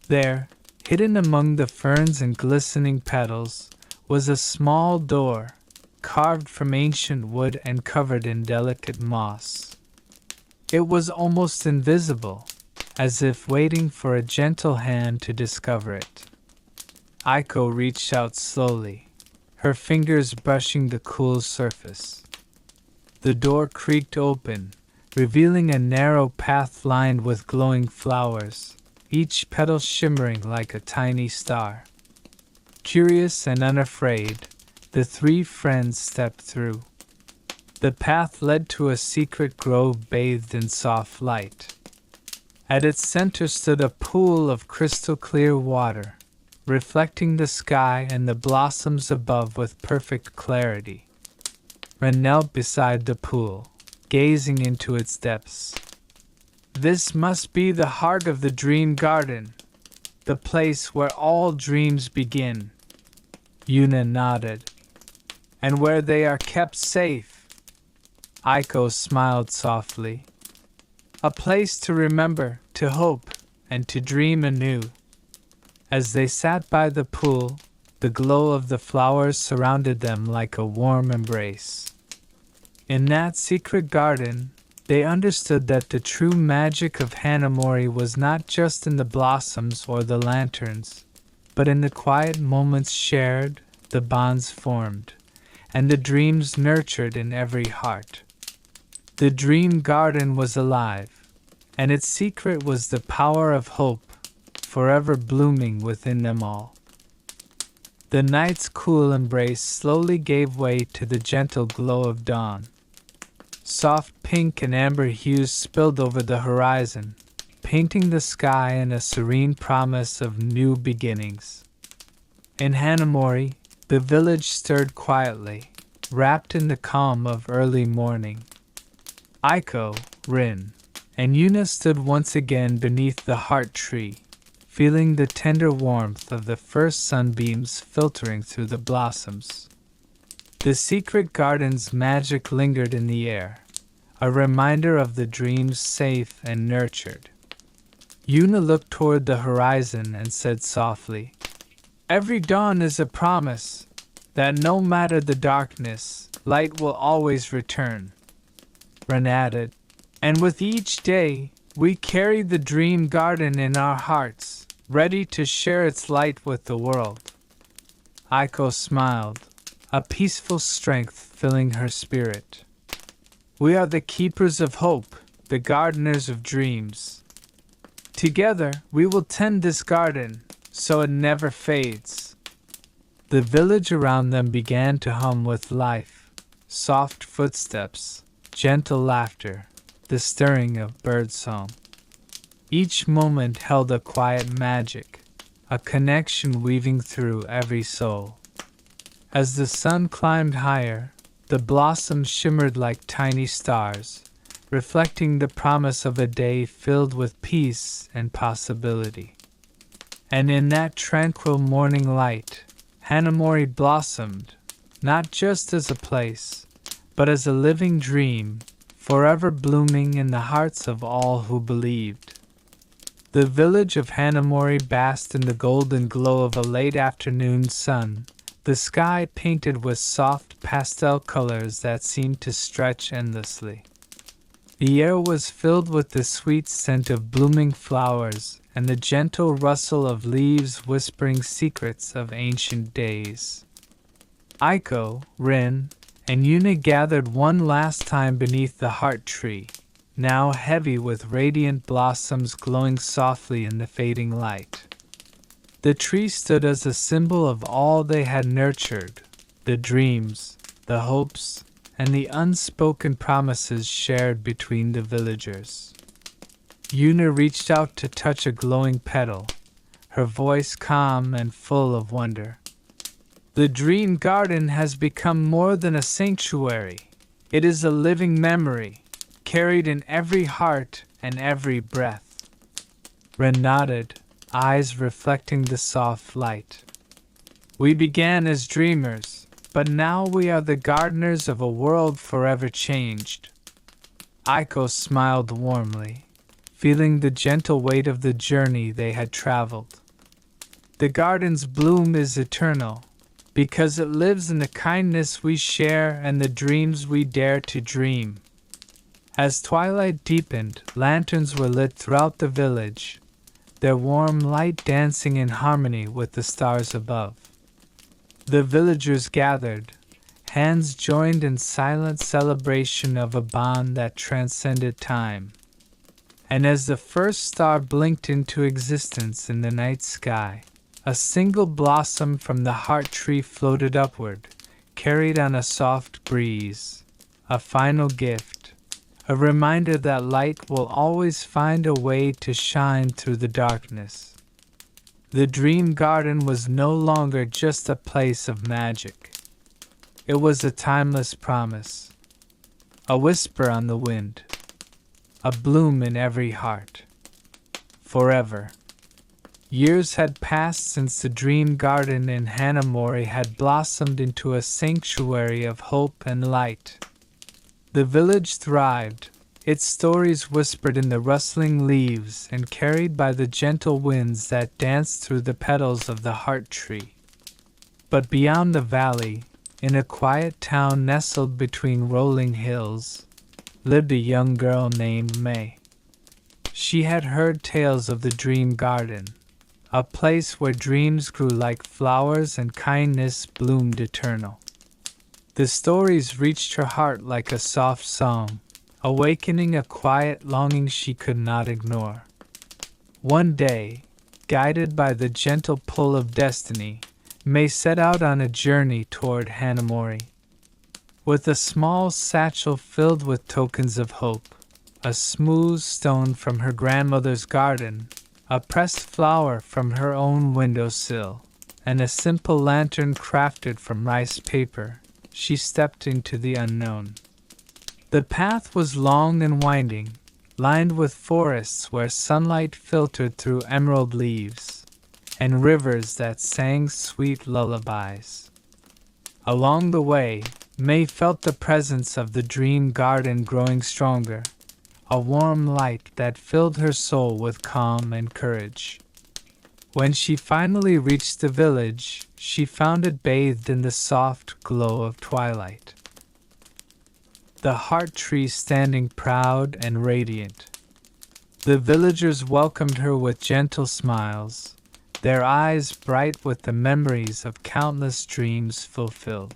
There, hidden among the ferns and glistening petals, was a small door, carved from ancient wood and covered in delicate moss. It was almost invisible, as if waiting for a gentle hand to discover it. Aiko reached out slowly, her fingers brushing the cool surface. The door creaked open, revealing a narrow path lined with glowing flowers, each petal shimmering like a tiny star. Curious and unafraid, the three friends stepped through. The path led to a secret grove bathed in soft light. At its center stood a pool of crystal-clear water, reflecting the sky and the blossoms above with perfect clarity. Ren knelt beside the pool, gazing into its depths. This must be the heart of the dream garden, the place where all dreams begin. Yuna nodded. And where they are kept safe. Aiko smiled softly. A place to remember, to hope, and to dream anew. As they sat by the pool, the glow of the flowers surrounded them like a warm embrace. In that secret garden, they understood that the true magic of Hanamori was not just in the blossoms or the lanterns, but in the quiet moments shared, the bonds formed, and the dreams nurtured in every heart. The dream garden was alive, and its secret was the power of hope, forever blooming within them all. The night's cool embrace slowly gave way to the gentle glow of dawn. Soft pink and amber hues spilled over the horizon, painting the sky in a serene promise of new beginnings. In Hanamori, the village stirred quietly, wrapped in the calm of early morning. Aiko, Rin, and Yuna stood once again beneath the heart tree, feeling the tender warmth of the first sunbeams filtering through the blossoms. The secret garden's magic lingered in the air, a reminder of the dreams safe and nurtured. Yuna looked toward the horizon and said softly, "Every dawn is a promise that no matter the darkness, light will always return." Ren added, "And with each day, we carry the dream garden in our hearts, ready to share its light with the world." Aiko smiled, a peaceful strength filling her spirit. "We are the keepers of hope, the gardeners of dreams. Together, we will tend this garden, so it never fades." The village around them began to hum with life, soft footsteps, gentle laughter, the stirring of birdsong. Each moment held a quiet magic, a connection weaving through every soul. As the sun climbed higher, the blossoms shimmered like tiny stars, reflecting the promise of a day filled with peace and possibility. And in that tranquil morning light, Hanamori blossomed, not just as a place, but as a living dream, forever blooming in the hearts of all who believed. The village of Hanamori basked in the golden glow of a late afternoon sun, the sky painted with soft pastel colors that seemed to stretch endlessly. The air was filled with the sweet scent of blooming flowers and the gentle rustle of leaves whispering secrets of ancient days. Aiko, Rin, and Yuna gathered one last time beneath the heart tree, now heavy with radiant blossoms glowing softly in the fading light. The tree stood as a symbol of all they had nurtured, the dreams, the hopes, and the unspoken promises shared between the villagers. Yuna reached out to touch a glowing petal, her voice calm and full of wonder. "The dream garden has become more than a sanctuary. It is a living memory, carried in every heart and every breath." Ren nodded, eyes reflecting the soft light. "We began as dreamers, but now we are the gardeners of a world forever changed." Aiko smiled warmly, feeling the gentle weight of the journey they had traveled. "The garden's bloom is eternal, because it lives in the kindness we share and the dreams we dare to dream." As twilight deepened, lanterns were lit throughout the village, their warm light dancing in harmony with the stars above. The villagers gathered, hands joined in silent celebration of a bond that transcended time. And as the first star blinked into existence in the night sky, a single blossom from the heart tree floated upward, carried on a soft breeze, a final gift. A reminder that light will always find a way to shine through the darkness. The dream garden was no longer just a place of magic. It was a timeless promise, a whisper on the wind, a bloom in every heart. Forever. Years had passed since the dream garden in Hanamori had blossomed into a sanctuary of hope and light. The village thrived, its stories whispered in the rustling leaves and carried by the gentle winds that danced through the petals of the heart tree. But beyond the valley, in a quiet town nestled between rolling hills, lived a young girl named May. She had heard tales of the dream garden, a place where dreams grew like flowers and kindness bloomed eternal. The stories reached her heart like a soft song, awakening a quiet longing she could not ignore. One day, guided by the gentle pull of destiny, May set out on a journey toward Hanamori. With a small satchel filled with tokens of hope, a smooth stone from her grandmother's garden, a pressed flower from her own windowsill, and a simple lantern crafted from rice paper, she stepped into the unknown. The path was long and winding, lined with forests where sunlight filtered through emerald leaves, and rivers that sang sweet lullabies. Along the way, May felt the presence of the dream garden growing stronger, a warm light that filled her soul with calm and courage. When she finally reached the village, she found it bathed in the soft glow of twilight. The heart tree standing proud and radiant. The villagers welcomed her with gentle smiles, their eyes bright with the memories of countless dreams fulfilled.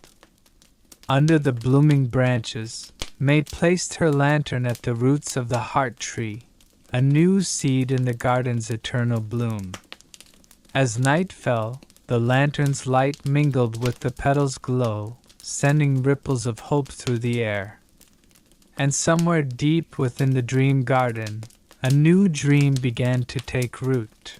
Under the blooming branches, May placed her lantern at the roots of the heart tree, a new seed in the garden's eternal bloom. As night fell, the lantern's light mingled with the petals' glow, sending ripples of hope through the air. And somewhere deep within the dream garden, a new dream began to take root.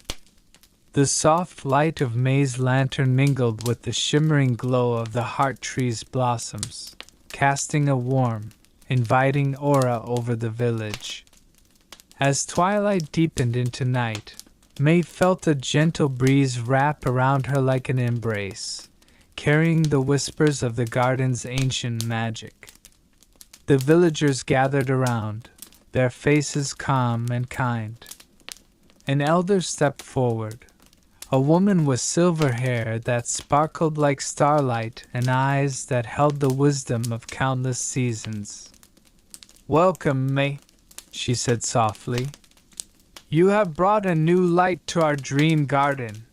The soft light of May's lantern mingled with the shimmering glow of the heart tree's blossoms, casting a warm, inviting aura over the village. As twilight deepened into night, May felt a gentle breeze wrap around her like an embrace, carrying the whispers of the garden's ancient magic. The villagers gathered around, their faces calm and kind. An elder stepped forward, a woman with silver hair that sparkled like starlight and eyes that held the wisdom of countless seasons. "Welcome, May," she said softly. "You have brought a new light to our dream garden."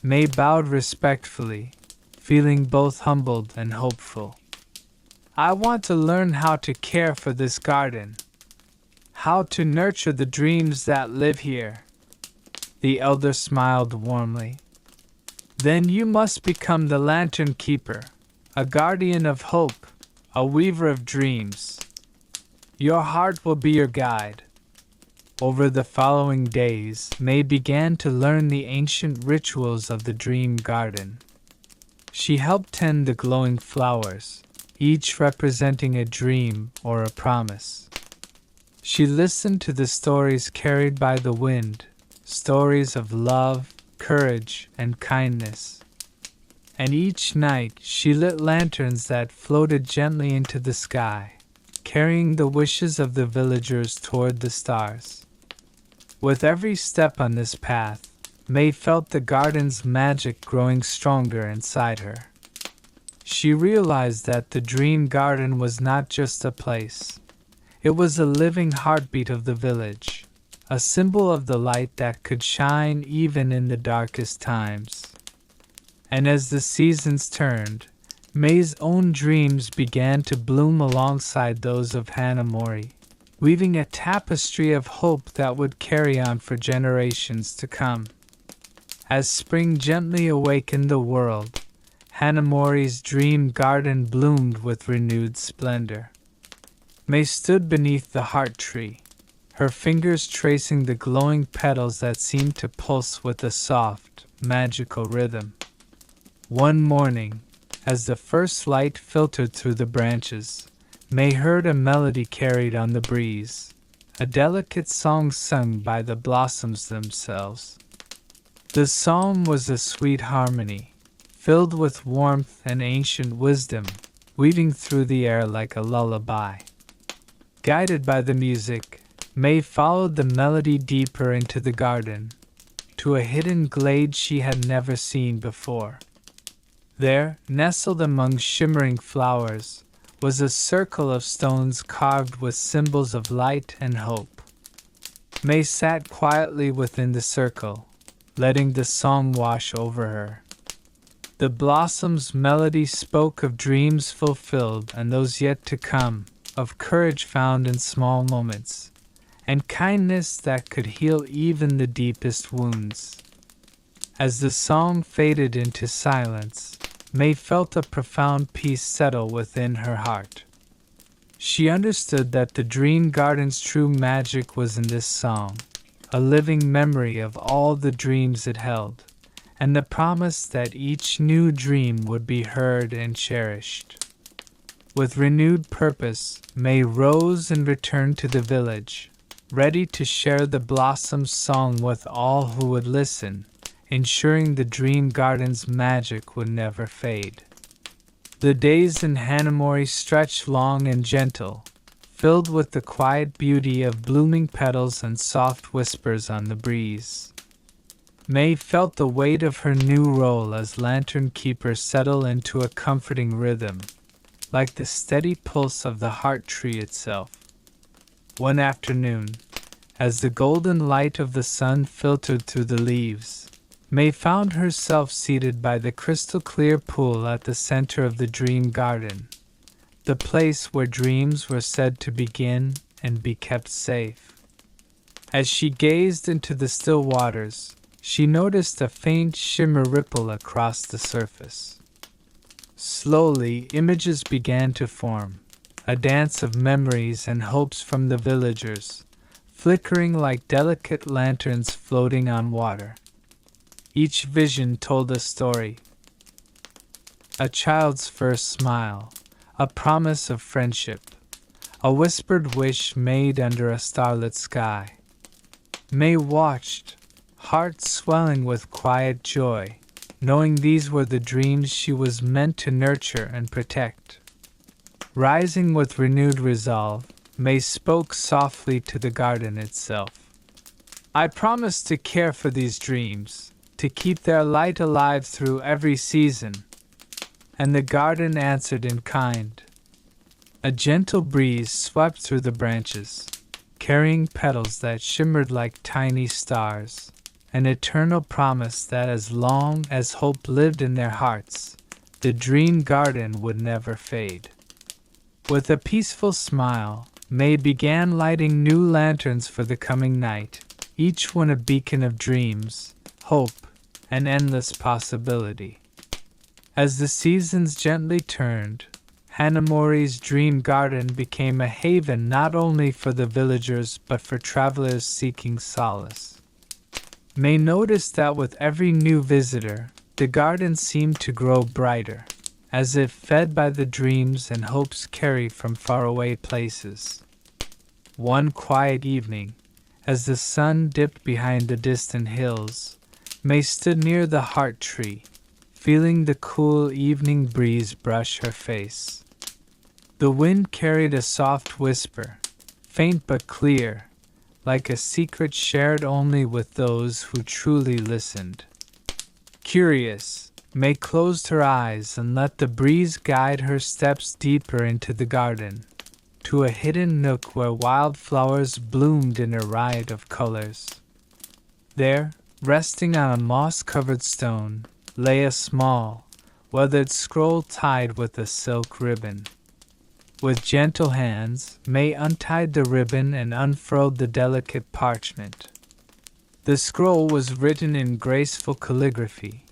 May bowed respectfully, feeling both humbled and hopeful. "I want to learn how to care for this garden, how to nurture the dreams that live here." The elder smiled warmly. "Then you must become the lantern keeper, a guardian of hope, a weaver of dreams. Your heart will be your guide." Over the following days, May began to learn the ancient rituals of the dream garden. She helped tend the glowing flowers, each representing a dream or a promise. She listened to the stories carried by the wind, stories of love, courage, and kindness. And each night she lit lanterns that floated gently into the sky, carrying the wishes of the villagers toward the stars. With every step on this path, May felt the garden's magic growing stronger inside her. She realized that the dream garden was not just a place. It was a living heartbeat of the village, a symbol of the light that could shine even in the darkest times. And as the seasons turned, May's own dreams began to bloom alongside those of Hanamori, weaving a tapestry of hope that would carry on for generations to come. As spring gently awakened the world, Hanamori's dream garden bloomed with renewed splendor. May stood beneath the heart tree, her fingers tracing the glowing petals that seemed to pulse with a soft, magical rhythm. One morning, as the first light filtered through the branches, May heard a melody carried on the breeze, a delicate song sung by the blossoms themselves. The song was a sweet harmony, filled with warmth and ancient wisdom, weaving through the air like a lullaby. Guided by the music, May followed the melody deeper into the garden, to a hidden glade she had never seen before. There, nestled among shimmering flowers, was a circle of stones carved with symbols of light and hope. May sat quietly within the circle, letting the song wash over her. The blossom's melody spoke of dreams fulfilled and those yet to come, of courage found in small moments, and kindness that could heal even the deepest wounds. As the song faded into silence, May felt a profound peace settle within her heart. She understood that the dream garden's true magic was in this song, a living memory of all the dreams it held, and the promise that each new dream would be heard and cherished. With renewed purpose, May rose and returned to the village, ready to share the blossom's song with all who would listen, ensuring the dream garden's magic would never fade. The days in Hanamori stretched long and gentle, filled with the quiet beauty of blooming petals and soft whispers on the breeze. May felt the weight of her new role as lantern keeper settle into a comforting rhythm, like the steady pulse of the heart tree itself. One afternoon, as the golden light of the sun filtered through the leaves, May found herself seated by the crystal-clear pool at the center of the dream garden, the place where dreams were said to begin and be kept safe. As she gazed into the still waters, she noticed a faint shimmer ripple across the surface. Slowly, images began to form, a dance of memories and hopes from the villagers, flickering like delicate lanterns floating on water. Each vision told a story. A child's first smile, a promise of friendship, a whispered wish made under a starlit sky. May watched, heart swelling with quiet joy, knowing these were the dreams she was meant to nurture and protect. Rising with renewed resolve, May spoke softly to the garden itself. "I promise to care for these dreams, to keep their light alive through every season." And the garden answered in kind. A gentle breeze swept through the branches, carrying petals that shimmered like tiny stars, an eternal promise that as long as hope lived in their hearts, the dream garden would never fade. With a peaceful smile, May began lighting new lanterns for the coming night, each one a beacon of dreams, hope, and endless possibility. As the seasons gently turned, Hanamori's dream garden became a haven not only for the villagers but for travelers seeking solace. May noticed that with every new visitor, the garden seemed to grow brighter, as if fed by the dreams and hopes carried from faraway places. One quiet evening, as the sun dipped behind the distant hills, May stood near the heart tree, feeling the cool evening breeze brush her face. The wind carried a soft whisper, faint but clear, like a secret shared only with those who truly listened. Curious, May closed her eyes and let the breeze guide her steps deeper into the garden, to a hidden nook where wildflowers bloomed in a riot of colors. There, resting on a moss-covered stone, lay a small, weathered scroll tied with a silk ribbon. With gentle hands, May untied the ribbon and unfurled the delicate parchment. The scroll was written in graceful calligraphy,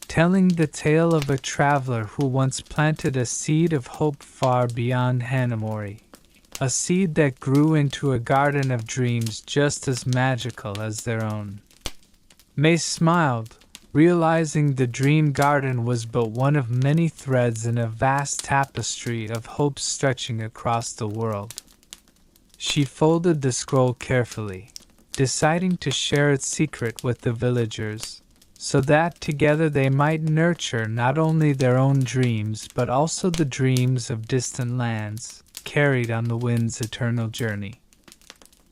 telling the tale of a traveler who once planted a seed of hope far beyond Hanamori, a seed that grew into a garden of dreams just as magical as their own. May smiled, realizing the dream garden was but one of many threads in a vast tapestry of hope stretching across the world. She folded the scroll carefully, deciding to share its secret with the villagers, so that together they might nurture not only their own dreams but also the dreams of distant lands, carried on the wind's eternal journey.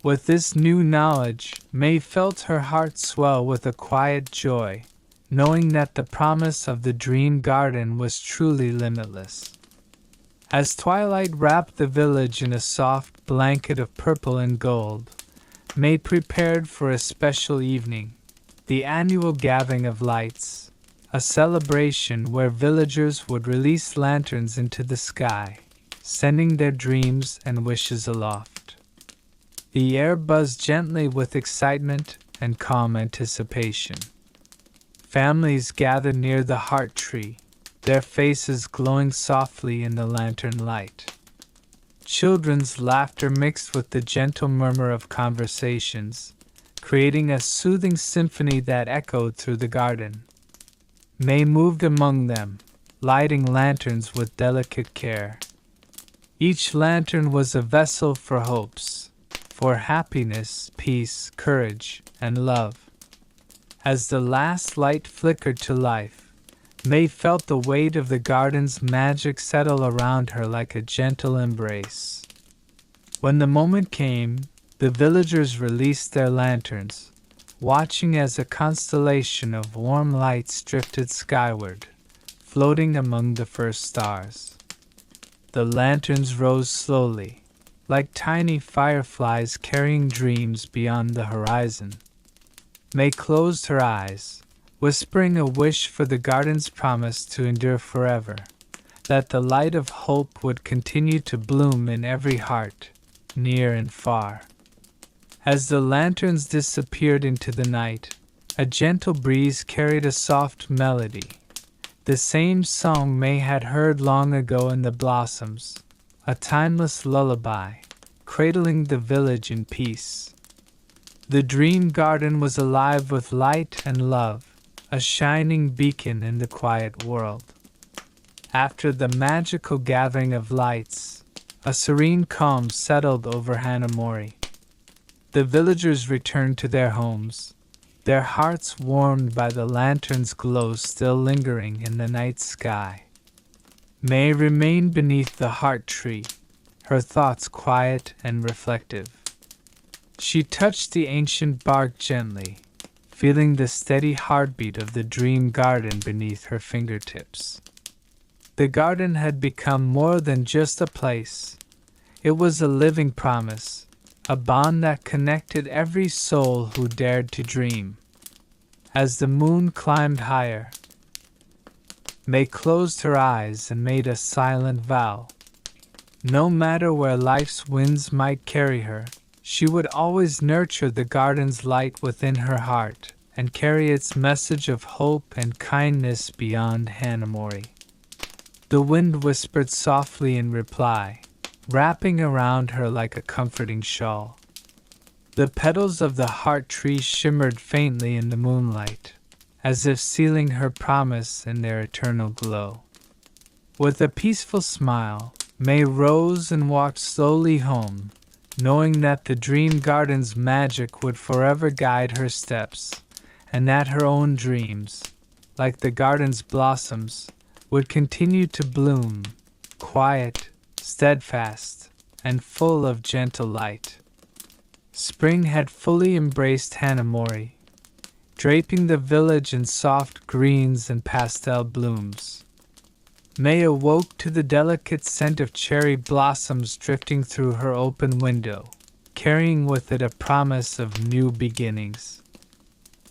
With this new knowledge, May felt her heart swell with a quiet joy, knowing that the promise of the dream garden was truly limitless. As twilight wrapped the village in a soft blanket of purple and gold, May prepared for a special evening, the annual gathering of lights, a celebration where villagers would release lanterns into the sky, sending their dreams and wishes aloft. The air buzzed gently with excitement and calm anticipation. Families gathered near the heart tree, their faces glowing softly in the lantern light. Children's laughter mixed with the gentle murmur of conversations, creating a soothing symphony that echoed through the garden. May moved among them, lighting lanterns with delicate care. Each lantern was a vessel for hopes, for happiness, peace, courage, and love. As the last light flickered to life, May felt the weight of the garden's magic settle around her like a gentle embrace. When the moment came, the villagers released their lanterns, watching as a constellation of warm lights drifted skyward, floating among the first stars. The lanterns rose slowly, like tiny fireflies carrying dreams beyond the horizon. May closed her eyes, whispering a wish for the garden's promise to endure forever, that the light of hope would continue to bloom in every heart, near and far. As the lanterns disappeared into the night, a gentle breeze carried a soft melody, the same song May had heard long ago in the blossoms, a timeless lullaby, cradling the village in peace. The dream garden was alive with light and love, a shining beacon in the quiet world. After the magical gathering of lights, a serene calm settled over Hanamori. The villagers returned to their homes, their hearts warmed by the lantern's glow still lingering in the night sky. May remained beneath the heart tree, her thoughts quiet and reflective. She touched the ancient bark gently, feeling the steady heartbeat of the dream garden beneath her fingertips. The garden had become more than just a place. It was a living promise, a bond that connected every soul who dared to dream. As the moon climbed higher, May closed her eyes and made a silent vow. No matter where life's winds might carry her, she would always nurture the garden's light within her heart and carry its message of hope and kindness beyond Hanamori. The wind whispered softly in reply, wrapping around her like a comforting shawl. The petals of the heart tree shimmered faintly in the moonlight, as if sealing her promise in their eternal glow. With a peaceful smile, May rose and walked slowly home, knowing that the dream garden's magic would forever guide her steps, and that her own dreams, like the garden's blossoms, would continue to bloom, quiet, steadfast, and full of gentle light. Spring had fully embraced Hanamori, draping the village in soft greens and pastel blooms. May awoke to the delicate scent of cherry blossoms drifting through her open window, carrying with it a promise of new beginnings.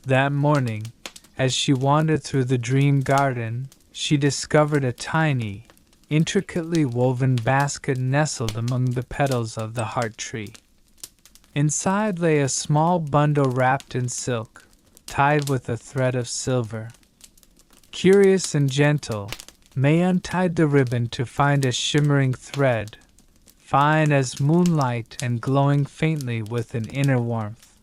That morning, as she wandered through the dream garden, she discovered a tiny, intricately woven basket nestled among the petals of the heart tree. Inside lay a small bundle wrapped in silk, tied with a thread of silver. Curious and gentle, May untied the ribbon to find a shimmering thread, fine as moonlight and glowing faintly with an inner warmth.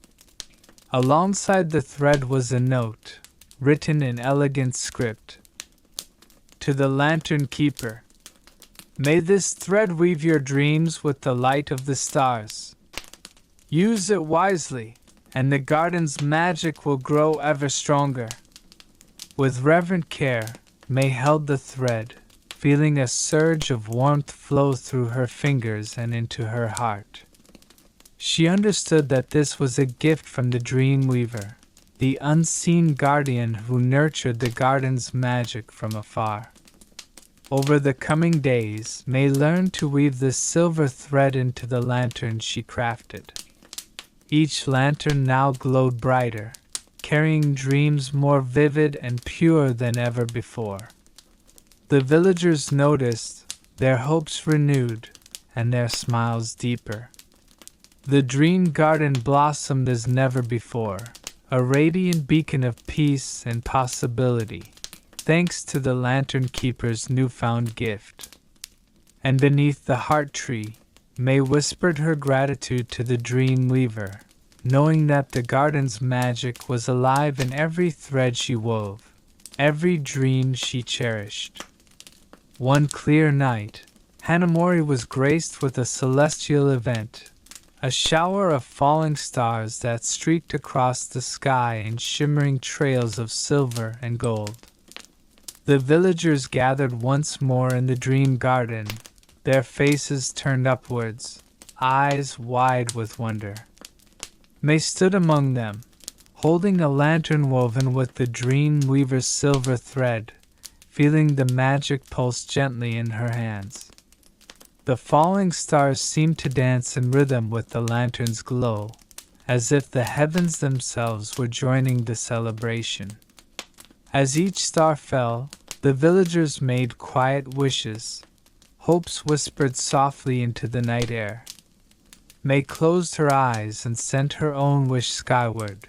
Alongside the thread was a note, written in elegant script. To the lantern keeper, may this thread weave your dreams with the light of the stars. Use it wisely, and the garden's magic will grow ever stronger. With reverent care, May held the thread, feeling a surge of warmth flow through her fingers and into her heart. She understood that this was a gift from the dream weaver, the unseen guardian who nurtured the garden's magic from afar. Over the coming days, May learned to weave the silver thread into the lantern she crafted. Each lantern now glowed brighter, carrying dreams more vivid and pure than ever before. The villagers noticed, their hopes renewed, and their smiles deeper. The dream garden blossomed as never before, a radiant beacon of peace and possibility, thanks to the lantern keeper's newfound gift. And beneath the heart tree, May whispered her gratitude to the dream weaver, knowing that the garden's magic was alive in every thread she wove, every dream she cherished. One clear night, Hanamori was graced with a celestial event, a shower of falling stars that streaked across the sky in shimmering trails of silver and gold. The villagers gathered once more in the dream garden, their faces turned upwards, eyes wide with wonder. May stood among them, holding a lantern woven with the dream weaver's silver thread, feeling the magic pulse gently in her hands. The falling stars seemed to dance in rhythm with the lantern's glow, as if the heavens themselves were joining the celebration. As each star fell, the villagers made quiet wishes. Hopes whispered softly into the night air. May closed her eyes and sent her own wish skyward,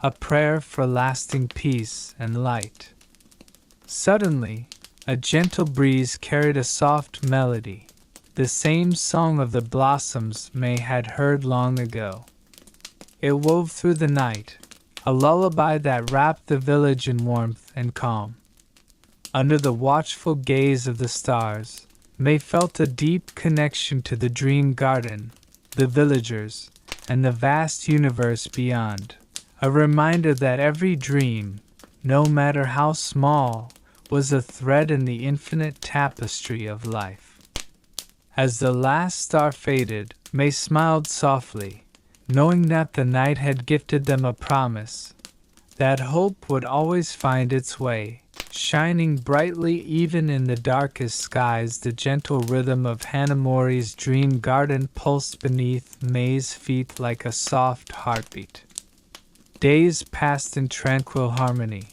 a prayer for lasting peace and light. Suddenly, a gentle breeze carried a soft melody, the same song of the blossoms May had heard long ago. It wove through the night, a lullaby that wrapped the village in warmth and calm. Under the watchful gaze of the stars, May felt a deep connection to the dream garden, the villagers, and the vast universe beyond, a reminder that every dream, no matter how small, was a thread in the infinite tapestry of life. As the last star faded, May smiled softly, knowing that the night had gifted them a promise, that hope would always find its way, shining brightly even in the darkest skies. The gentle rhythm of Hanamori's dream garden pulsed beneath May's feet like a soft heartbeat. Days passed in tranquil harmony,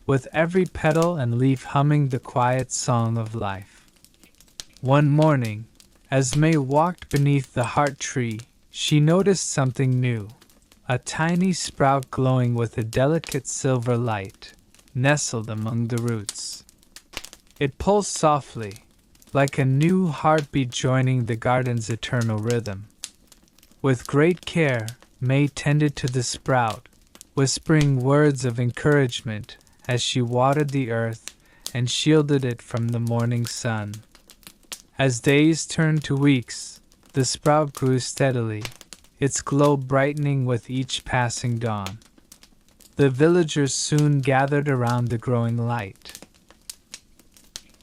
with every petal and leaf humming the quiet song of life. One morning, as May walked beneath the heart tree, she noticed something new, a tiny sprout glowing with a delicate silver light, nestled among the roots. It pulsed softly, like a new heartbeat joining the garden's eternal rhythm. With great care, May tended to the sprout, whispering words of encouragement as she watered the earth and shielded it from the morning sun. As days turned to weeks, the sprout grew steadily, its glow brightening with each passing dawn. The villagers soon gathered around the growing light.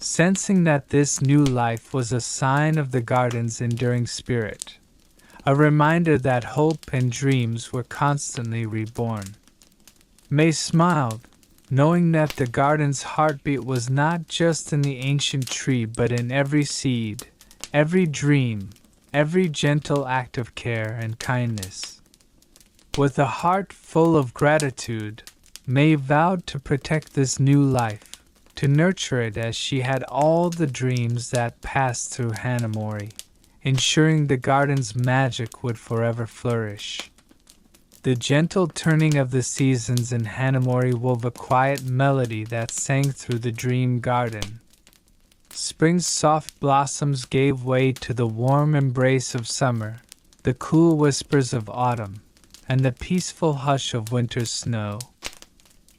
Sensing that this new life was a sign of the garden's enduring spirit, a reminder that hope and dreams were constantly reborn. May smiled, knowing that the garden's heartbeat was not just in the ancient tree but in every seed, every dream, every gentle act of care and kindness. With a heart full of gratitude, May vowed to protect this new life, to nurture it as she had all the dreams that passed through Hanamori, ensuring the garden's magic would forever flourish. The gentle turning of the seasons in Hanamori wove a quiet melody that sang through the dream garden. Spring's soft blossoms gave way to the warm embrace of summer, the cool whispers of autumn, and the peaceful hush of winter's snow.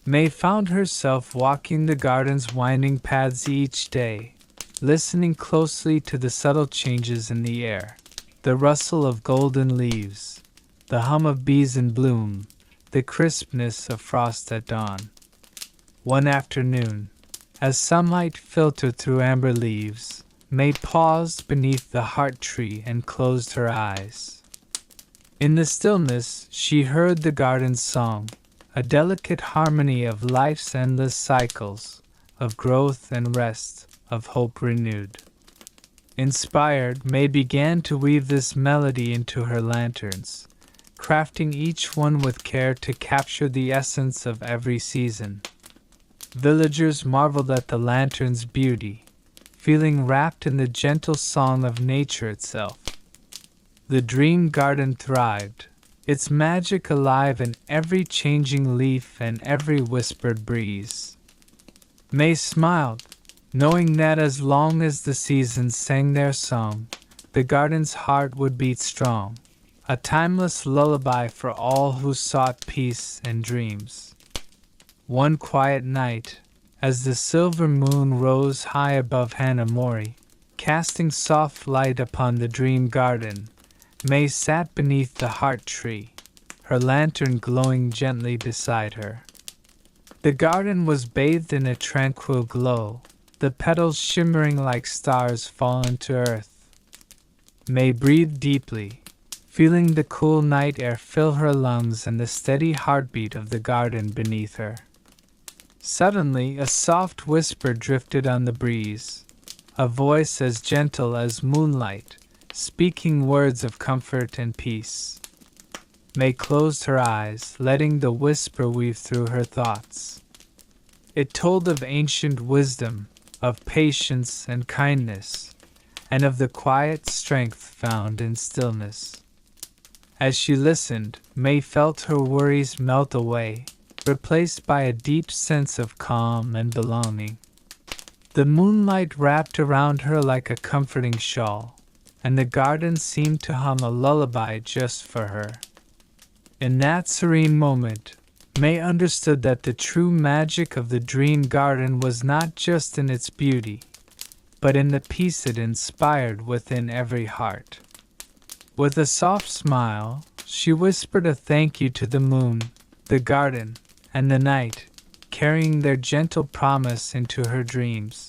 May found herself walking the garden's winding paths each day, listening closely to the subtle changes in the air, the rustle of golden leaves, the hum of bees in bloom, the crispness of frost at dawn. One afternoon, as sunlight filtered through amber leaves, May paused beneath the heart tree and closed her eyes. In the stillness, she heard the garden's song, a delicate harmony of life's endless cycles, of growth and rest, of hope renewed. Inspired, May began to weave this melody into her lanterns, crafting each one with care to capture the essence of every season. Villagers marveled at the lantern's beauty, feeling wrapped in the gentle song of nature itself. The dream garden thrived, its magic alive in every changing leaf and every whispered breeze. May smiled, knowing that as long as the seasons sang their song, the garden's heart would beat strong, a timeless lullaby for all who sought peace and dreams. One quiet night, as the silver moon rose high above Hanamori, casting soft light upon the dream garden, May sat beneath the heart tree, her lantern glowing gently beside her. The garden was bathed in a tranquil glow, the petals shimmering like stars fallen to earth. May breathed deeply, feeling the cool night air fill her lungs and the steady heartbeat of the garden beneath her. Suddenly, a soft whisper drifted on the breeze, a voice as gentle as moonlight, speaking words of comfort and peace. May closed her eyes, letting the whisper weave through her thoughts. It told of ancient wisdom, of patience and kindness, and of the quiet strength found in stillness. As she listened, May felt her worries melt away, replaced by a deep sense of calm and belonging. The moonlight wrapped around her like a comforting shawl, and the garden seemed to hum a lullaby just for her. In that serene moment, May understood that the true magic of the dream garden was not just in its beauty, but in the peace it inspired within every heart. With a soft smile, she whispered a thank you to the moon, the garden, and the night, carrying their gentle promise into her dreams.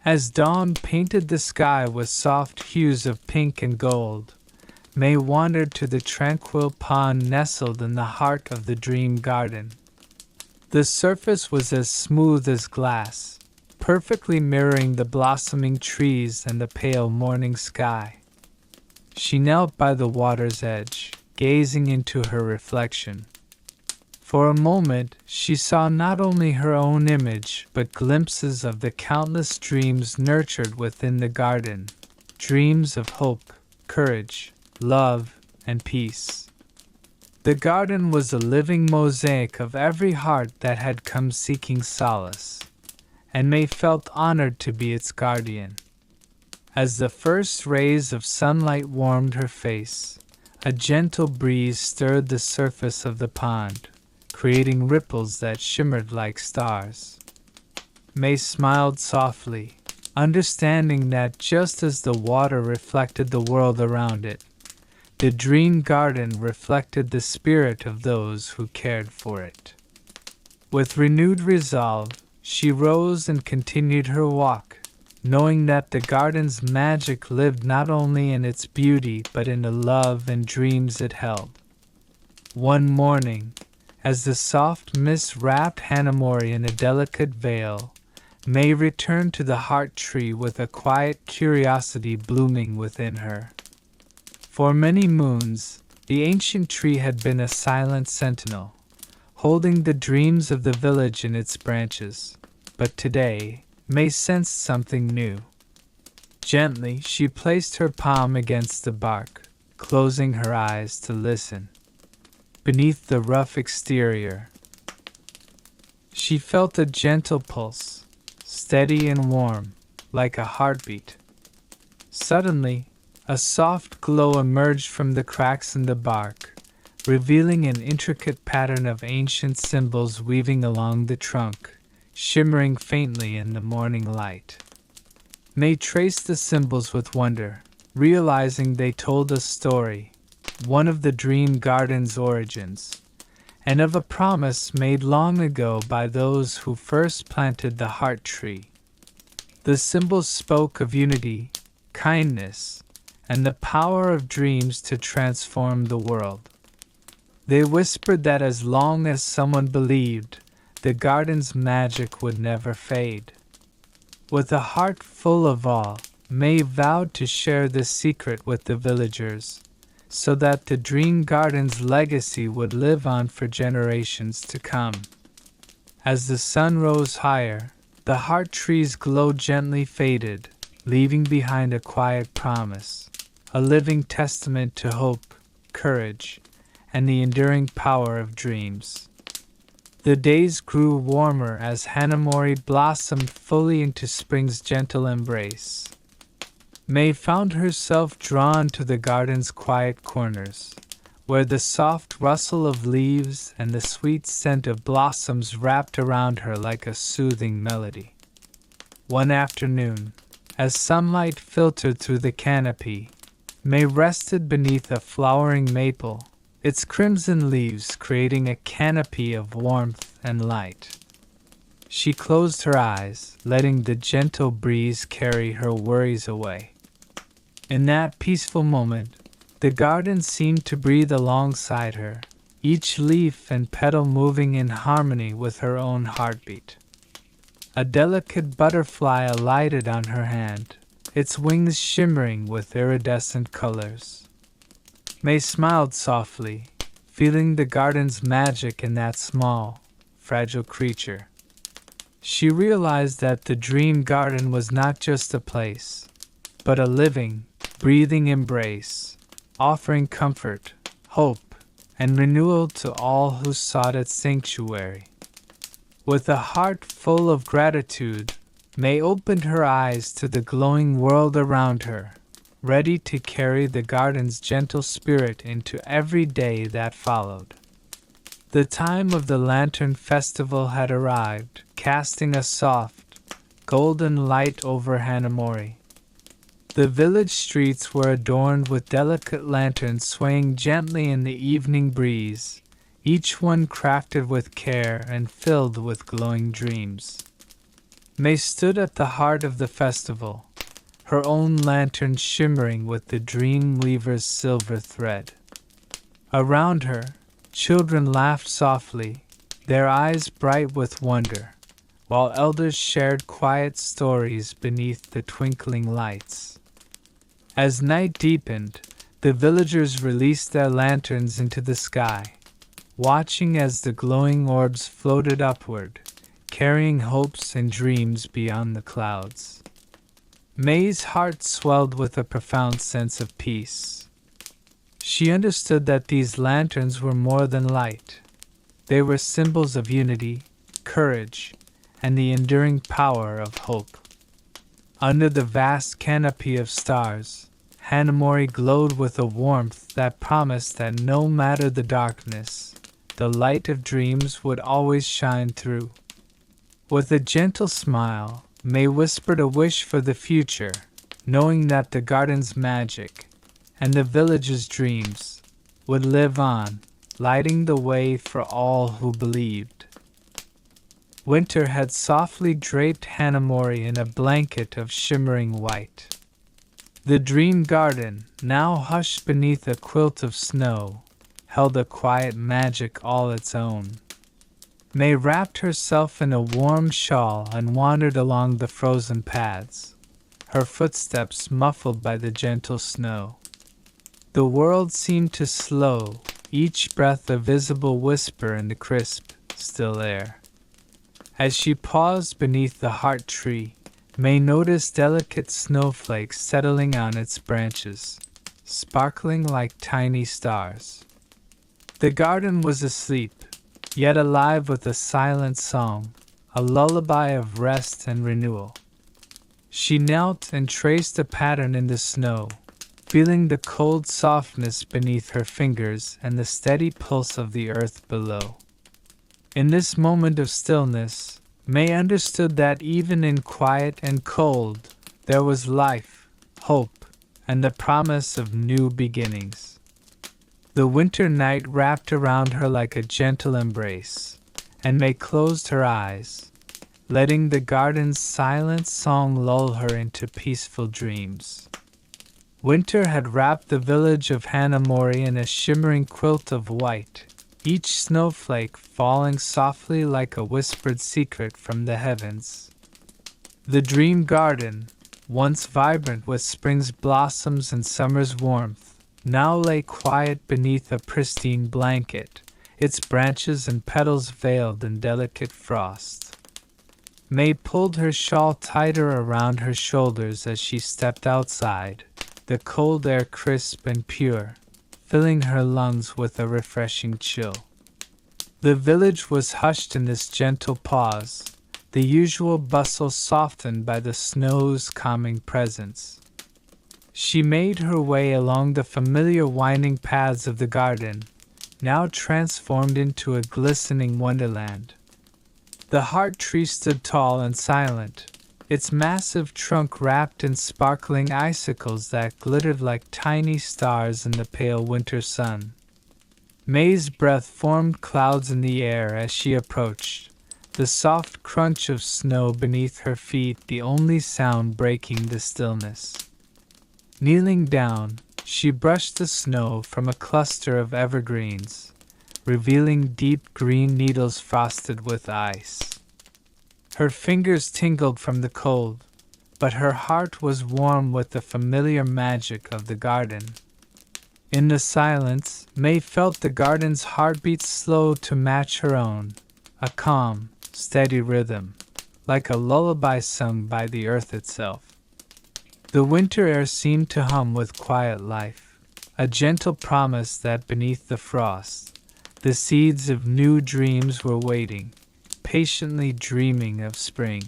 As dawn painted the sky with soft hues of pink and gold, May wandered to the tranquil pond nestled in the heart of the dream garden. The surface was as smooth as glass, perfectly mirroring the blossoming trees and the pale morning sky. She knelt by the water's edge, gazing into her reflection. For a moment, she saw not only her own image, but glimpses of the countless dreams nurtured within the garden, dreams of hope, courage, love, and peace. The garden was a living mosaic of every heart that had come seeking solace, and May felt honored to be its guardian. As the first rays of sunlight warmed her face, a gentle breeze stirred the surface of the pond, creating ripples that shimmered like stars. May smiled softly, understanding that just as the water reflected the world around it, the dream garden reflected the spirit of those who cared for it. With renewed resolve, she rose and continued her walk, knowing that the garden's magic lived not only in its beauty but in the love and dreams it held. One morning, as the soft mist wrapped Hanamori in a delicate veil, May returned to the heart tree with a quiet curiosity blooming within her. For many moons, the ancient tree had been a silent sentinel, holding the dreams of the village in its branches, but today, May sensed something new. Gently, she placed her palm against the bark, closing her eyes to listen. Beneath the rough exterior, she felt a gentle pulse, steady and warm, like a heartbeat. Suddenly, a soft glow emerged from the cracks in the bark, revealing an intricate pattern of ancient symbols weaving along the trunk, shimmering faintly in the morning light. May traced the symbols with wonder, realizing they told a story, one of the dream garden's origins, and of a promise made long ago by those who first planted the heart tree. The symbols spoke of unity, kindness, and the power of dreams to transform the world. They whispered that as long as someone believed, the garden's magic would never fade. With a heart full of awe, May vowed to share this secret with the villagers, so that the dream garden's legacy would live on for generations to come. As the sun rose higher, the heart tree's glow gently faded, leaving behind a quiet promise, a living testament to hope, courage, and the enduring power of dreams. The days grew warmer as Hanamori blossomed fully into spring's gentle embrace. May found herself drawn to the garden's quiet corners, where the soft rustle of leaves and the sweet scent of blossoms wrapped around her like a soothing melody. One afternoon, as sunlight filtered through the canopy, May rested beneath a flowering maple, its crimson leaves creating a canopy of warmth and light. She closed her eyes, letting the gentle breeze carry her worries away. In that peaceful moment, the garden seemed to breathe alongside her, each leaf and petal moving in harmony with her own heartbeat. A delicate butterfly alighted on her hand, its wings shimmering with iridescent colors. May smiled softly, feeling the garden's magic in that small, fragile creature. She realized that the dream garden was not just a place, but a living, breathing embrace, offering comfort, hope, and renewal to all who sought its sanctuary. With a heart full of gratitude, May opened her eyes to the glowing world around her, ready to carry the garden's gentle spirit into every day that followed. The time of the Lantern Festival had arrived, casting a soft, golden light over Hanamori. The village streets were adorned with delicate lanterns swaying gently in the evening breeze, each one crafted with care and filled with glowing dreams. May stood at the heart of the festival, her own lantern shimmering with the dream weaver's silver thread. Around her, children laughed softly, their eyes bright with wonder, while elders shared quiet stories beneath the twinkling lights. As night deepened, the villagers released their lanterns into the sky, watching as the glowing orbs floated upward, carrying hopes and dreams beyond the clouds. May's heart swelled with a profound sense of peace. She understood that these lanterns were more than light. They were symbols of unity, courage, and the enduring power of hope. Under the vast canopy of stars, Hanamori glowed with a warmth that promised that no matter the darkness, the light of dreams would always shine through. With a gentle smile, May whispered a wish for the future, knowing that the garden's magic and the village's dreams would live on, lighting the way for all who believed. Winter had softly draped Hanamori in a blanket of shimmering white. The dream garden, now hushed beneath a quilt of snow, held a quiet magic all its own. May wrapped herself in a warm shawl and wandered along the frozen paths, her footsteps muffled by the gentle snow. The world seemed to slow, each breath a visible whisper in the crisp, still air. As she paused beneath the heart tree, May noticed delicate snowflakes settling on its branches, sparkling like tiny stars. The garden was asleep, yet alive with a silent song, a lullaby of rest and renewal. She knelt and traced a pattern in the snow, feeling the cold softness beneath her fingers and the steady pulse of the earth below. In this moment of stillness, May understood that even in quiet and cold, there was life, hope, and the promise of new beginnings. The winter night wrapped around her like a gentle embrace, and May closed her eyes, letting the garden's silent song lull her into peaceful dreams. Winter had wrapped the village of Hanamori in a shimmering quilt of white, each snowflake falling softly like a whispered secret from the heavens. The dream garden, once vibrant with spring's blossoms and summer's warmth, now lay quiet beneath a pristine blanket, its branches and petals veiled in delicate frost. May pulled her shawl tighter around her shoulders as she stepped outside, the cold air crisp and pure, filling her lungs with a refreshing chill. The village was hushed in this gentle pause, the usual bustle softened by the snow's calming presence. She made her way along the familiar winding paths of the garden, now transformed into a glistening wonderland. The heart tree stood tall and silent, its massive trunk wrapped in sparkling icicles that glittered like tiny stars in the pale winter sun. May's breath formed clouds in the air as she approached, the soft crunch of snow beneath her feet the only sound breaking the stillness. Kneeling down, she brushed the snow from a cluster of evergreens, revealing deep green needles frosted with ice. Her fingers tingled from the cold, but her heart was warm with the familiar magic of the garden. In the silence, May felt the garden's heartbeat slow to match her own, a calm, steady rhythm, like a lullaby sung by the earth itself. The winter air seemed to hum with quiet life, a gentle promise that beneath the frost, the seeds of new dreams were waiting, patiently dreaming of spring.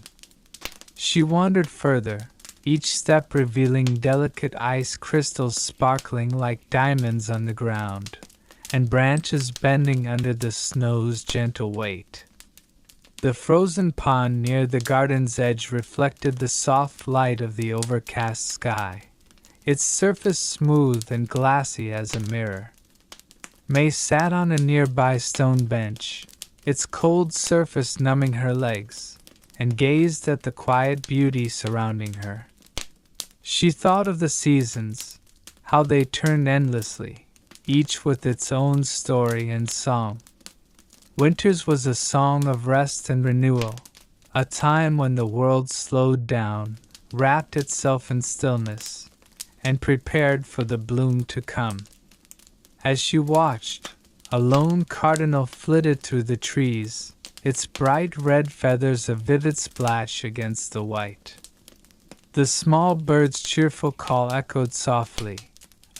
She wandered further, each step revealing delicate ice crystals sparkling like diamonds on the ground, and branches bending under the snow's gentle weight. The frozen pond near the garden's edge reflected the soft light of the overcast sky, its surface smooth and glassy as a mirror. May sat on a nearby stone bench, its cold surface numbing her legs, and gazed at the quiet beauty surrounding her. She thought of the seasons, how they turned endlessly, each with its own story and song. Winter's was a song of rest and renewal, a time when the world slowed down, wrapped itself in stillness, and prepared for the bloom to come. As she watched, a lone cardinal flitted through the trees, its bright red feathers a vivid splash against the white. The small bird's cheerful call echoed softly,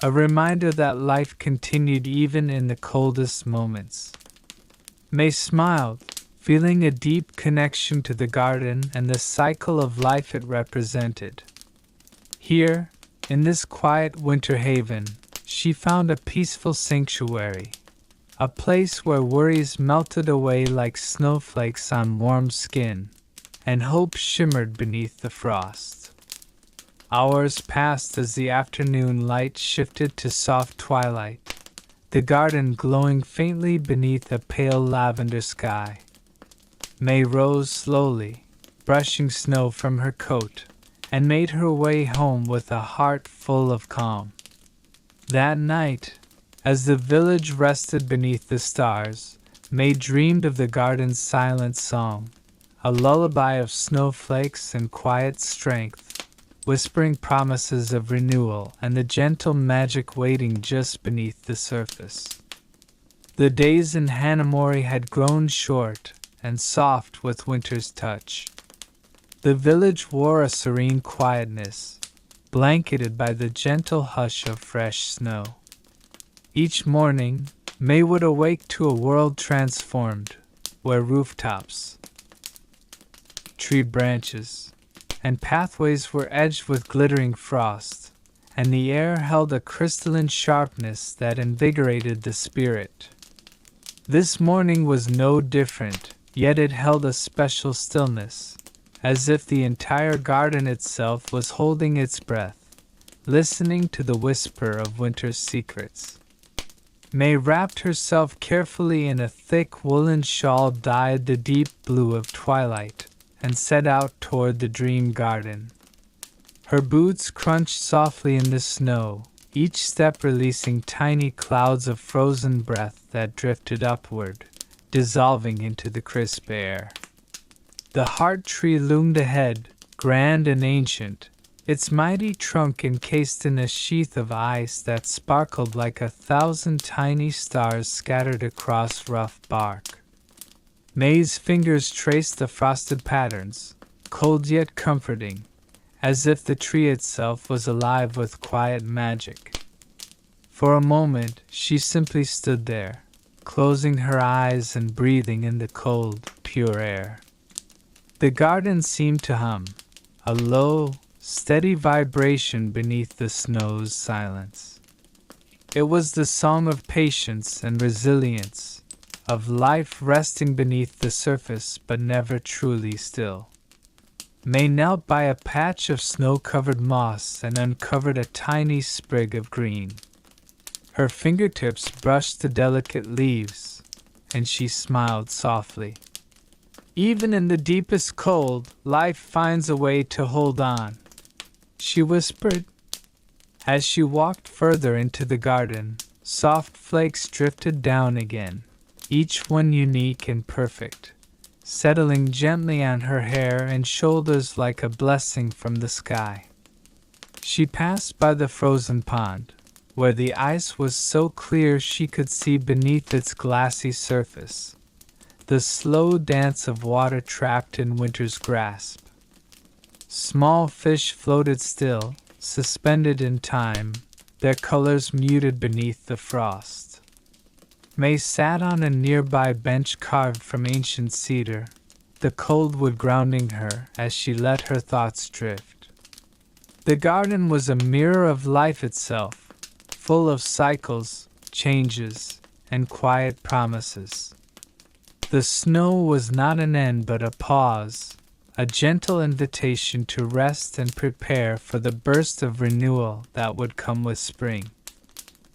a reminder that life continued even in the coldest moments. May smiled, feeling a deep connection to the garden and the cycle of life it represented. Here, in this quiet winter haven, she found a peaceful sanctuary, a place where worries melted away like snowflakes on warm skin, and hope shimmered beneath the frost. Hours passed as the afternoon light shifted to soft twilight, the garden glowing faintly beneath a pale lavender sky. May rose slowly, brushing snow from her coat, and made her way home with a heart full of calm. That night, as the village rested beneath the stars, May dreamed of the garden's silent song, a lullaby of snowflakes and quiet strength, whispering promises of renewal and the gentle magic waiting just beneath the surface. The days in Hanamori had grown short and soft with winter's touch. The village wore a serene quietness, blanketed by the gentle hush of fresh snow. Each morning, May would awake to a world transformed, where rooftops, tree branches, and pathways were edged with glittering frost, and the air held a crystalline sharpness that invigorated the spirit. This morning was no different, yet it held a special stillness, as if the entire garden itself was holding its breath, listening to the whisper of winter's secrets. May wrapped herself carefully in a thick woolen shawl dyed the deep blue of twilight, and set out toward the dream garden. Her boots crunched softly in the snow, each step releasing tiny clouds of frozen breath that drifted upward, dissolving into the crisp air. The heart tree loomed ahead, grand and ancient, its mighty trunk encased in a sheath of ice that sparkled like 1,000 tiny stars scattered across rough bark. May's fingers traced the frosted patterns, cold yet comforting, as if the tree itself was alive with quiet magic. For a moment, she simply stood there, closing her eyes and breathing in the cold, pure air. The garden seemed to hum, a low, steady vibration beneath the snow's silence. It was the song of patience and resilience, of life resting beneath the surface but never truly still. May knelt by a patch of snow-covered moss and uncovered a tiny sprig of green. Her fingertips brushed the delicate leaves, and she smiled softly. Even in the deepest cold, life finds a way to hold on, she whispered. As she walked further into the garden, soft flakes drifted down again, each one unique and perfect, settling gently on her hair and shoulders like a blessing from the sky. She passed by the frozen pond, where the ice was so clear she could see beneath its glassy surface, the slow dance of water trapped in winter's grasp. Small fish floated still, suspended in time, their colors muted beneath the frost. May sat on a nearby bench carved from ancient cedar, the cold wood grounding her as she let her thoughts drift. The garden was a mirror of life itself, full of cycles, changes, and quiet promises. The snow was not an end but a pause, a gentle invitation to rest and prepare for the burst of renewal that would come with spring.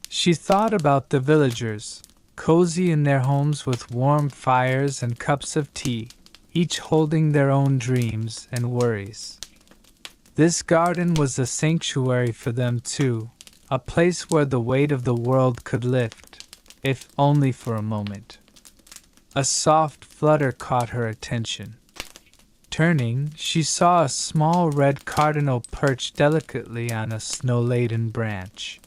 She thought about the villagers, cozy in their homes with warm fires and cups of tea, each holding their own dreams and worries. This garden was a sanctuary for them too, a place where the weight of the world could lift, if only for a moment. A soft flutter caught her attention. Turning, she saw a small red cardinal perched delicately on a snow-laden branch.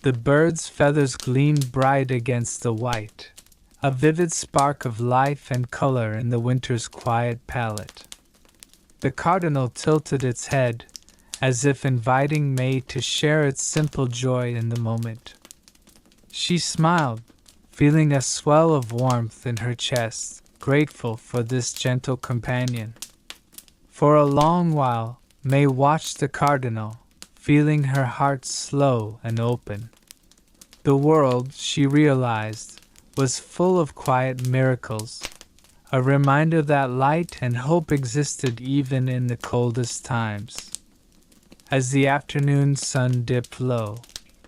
The bird's feathers gleamed bright against the white, a vivid spark of life and color in the winter's quiet palette. The cardinal tilted its head, as if inviting May to share its simple joy in the moment. She smiled, feeling a swell of warmth in her chest, grateful for this gentle companion. For a long while, May watched the cardinal, feeling her heart slow and open. The world, she realized, was full of quiet miracles, a reminder that light and hope existed even in the coldest times. As the afternoon sun dipped low,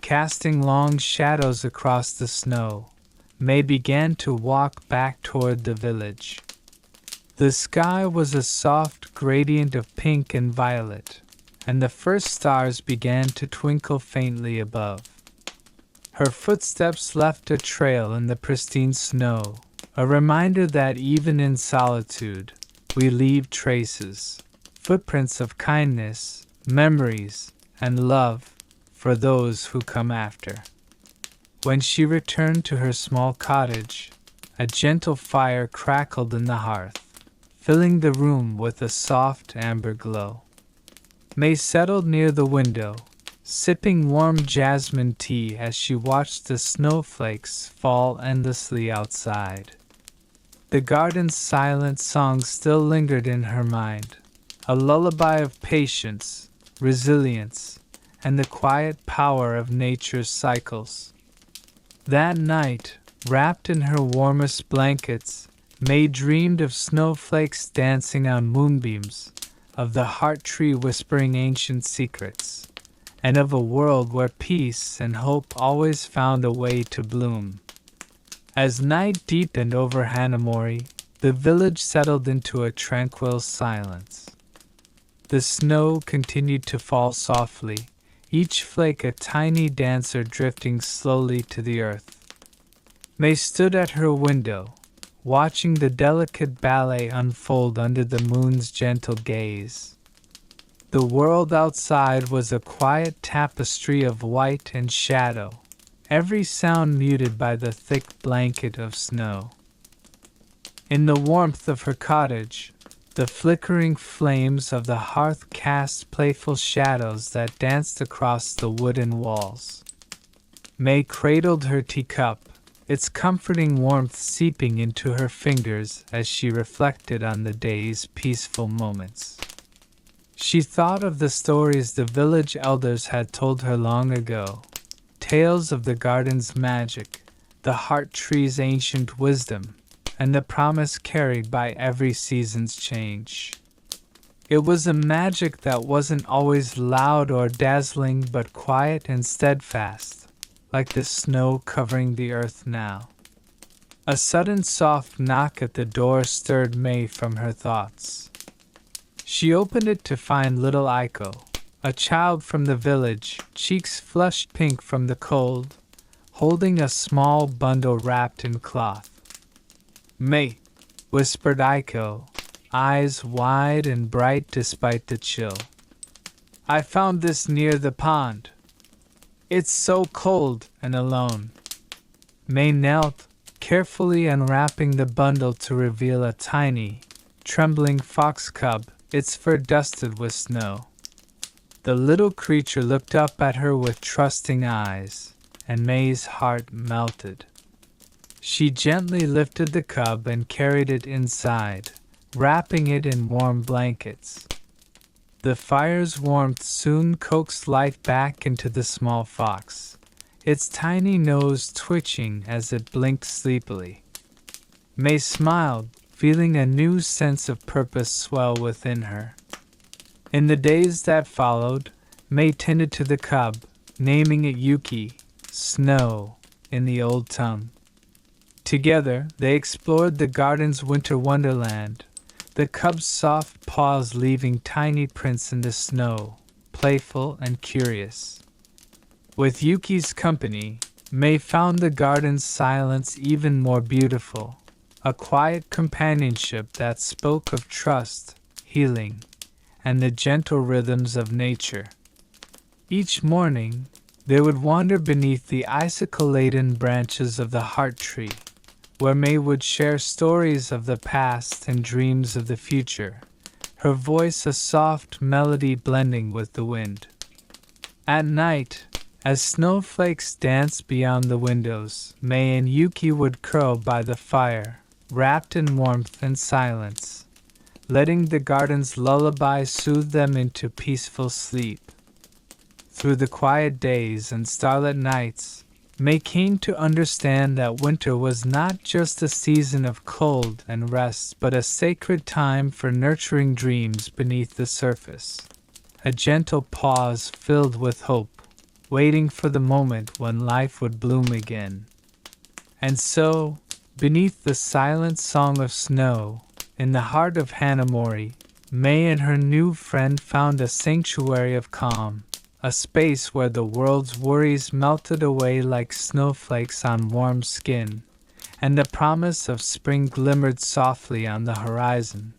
casting long shadows across the snow, May began to walk back toward the village. The sky was a soft gradient of pink and violet, and the first stars began to twinkle faintly above. Her footsteps left a trail in the pristine snow, a reminder that even in solitude, we leave traces, footprints of kindness, memories, and love for those who come after. When she returned to her small cottage, a gentle fire crackled in the hearth, filling the room with a soft amber glow. May settled near the window, sipping warm jasmine tea as she watched the snowflakes fall endlessly outside. The garden's silent song still lingered in her mind, a lullaby of patience, resilience, and the quiet power of nature's cycles. That night, wrapped in her warmest blankets, May dreamed of snowflakes dancing on moonbeams, of the heart tree whispering ancient secrets, and of a world where peace and hope always found a way to bloom. As night deepened over Hanamori, the village settled into a tranquil silence. The snow continued to fall softly, each flake a tiny dancer drifting slowly to the earth. May stood at her window, watching the delicate ballet unfold under the moon's gentle gaze. The world outside was a quiet tapestry of white and shadow, every sound muted by the thick blanket of snow. In the warmth of her cottage, the flickering flames of the hearth cast playful shadows that danced across the wooden walls. May cradled her teacup, its comforting warmth seeping into her fingers as she reflected on the day's peaceful moments. She thought of the stories the village elders had told her long ago, tales of the garden's magic, the heart tree's ancient wisdom, and the promise carried by every season's change. It was a magic that wasn't always loud or dazzling but quiet and steadfast, like the snow covering the earth now. A sudden soft knock at the door stirred May from her thoughts. She opened it to find little Aiko, a child from the village, cheeks flushed pink from the cold, holding a small bundle wrapped in cloth. "May," whispered Aiko, eyes wide and bright despite the chill. "I found this near the pond. It's so cold and alone." May knelt, carefully unwrapping the bundle to reveal a tiny, trembling fox cub, its fur dusted with snow. The little creature looked up at her with trusting eyes, and May's heart melted. She gently lifted the cub and carried it inside, wrapping it in warm blankets. The fire's warmth soon coaxed life back into the small fox, its tiny nose twitching as it blinked sleepily. May smiled, feeling a new sense of purpose swell within her. In the days that followed, May tended to the cub, naming it Yuki, snow, in the old tongue. Together, they explored the garden's winter wonderland, the cub's soft paws leaving tiny prints in the snow, playful and curious. With Yuki's company, May found the garden's silence even more beautiful, a quiet companionship that spoke of trust, healing, and the gentle rhythms of nature. Each morning, they would wander beneath the icicle-laden branches of the heart tree, where May would share stories of the past and dreams of the future, her voice a soft melody blending with the wind. At night, as snowflakes danced beyond the windows, May and Yuki would curl by the fire, wrapped in warmth and silence, letting the garden's lullaby soothe them into peaceful sleep. Through the quiet days and starlit nights, May came to understand that winter was not just a season of cold and rest, but a sacred time for nurturing dreams beneath the surface. A gentle pause filled with hope, waiting for the moment when life would bloom again. And so, beneath the silent song of snow, in the heart of Hanamori, May and her new friend found a sanctuary of calm, a space where the world's worries melted away like snowflakes on warm skin, and the promise of spring glimmered softly on the horizon.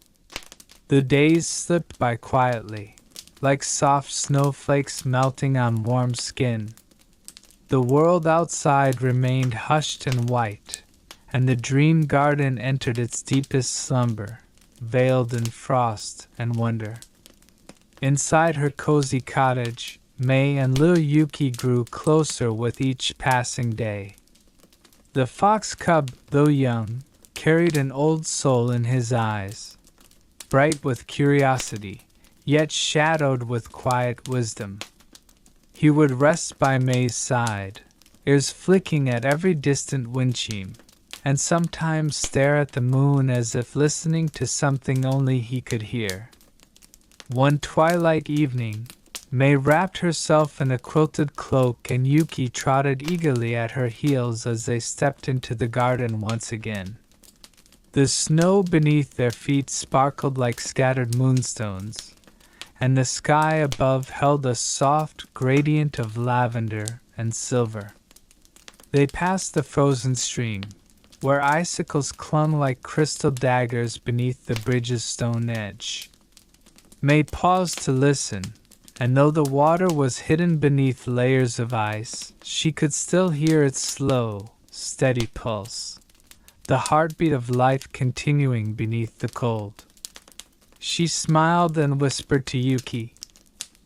The days slipped by quietly, like soft snowflakes melting on warm skin. The world outside remained hushed and white, and the dream garden entered its deepest slumber, veiled in frost and wonder. Inside her cozy cottage, May and little Yuki grew closer with each passing day. The fox cub, though young, carried an old soul in his eyes, bright with curiosity, yet shadowed with quiet wisdom. He would rest by May's side, ears flicking at every distant wind chime, and sometimes stare at the moon as if listening to something only he could hear. One twilight evening, May wrapped herself in a quilted cloak and Yuki trotted eagerly at her heels as they stepped into the garden once again. The snow beneath their feet sparkled like scattered moonstones, and the sky above held a soft gradient of lavender and silver. They passed the frozen stream, where icicles clung like crystal daggers beneath the bridge's stone edge. May paused to listen, and though the water was hidden beneath layers of ice, she could still hear its slow, steady pulse, the heartbeat of life continuing beneath the cold. She smiled and whispered to Yuki,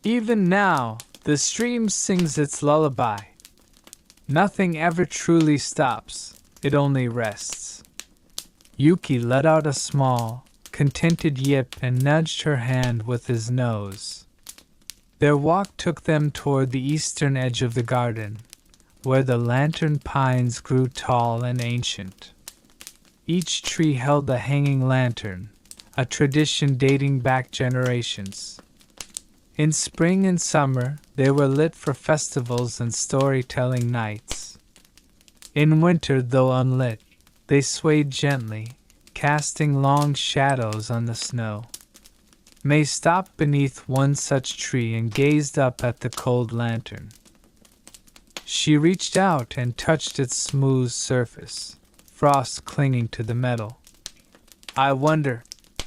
"Even now, the stream sings its lullaby. Nothing ever truly stops, it only rests." Yuki let out a small, contented yip and nudged her hand with his nose. Their walk took them toward the eastern edge of the garden, where the lantern pines grew tall and ancient. Each tree held a hanging lantern, a tradition dating back generations. In spring and summer, they were lit for festivals and storytelling nights. In winter, though unlit, they swayed gently, casting long shadows on the snow. May stopped beneath one such tree and gazed up at the cold lantern. She reached out and touched its smooth surface, frost clinging to the metal. "I wonder,"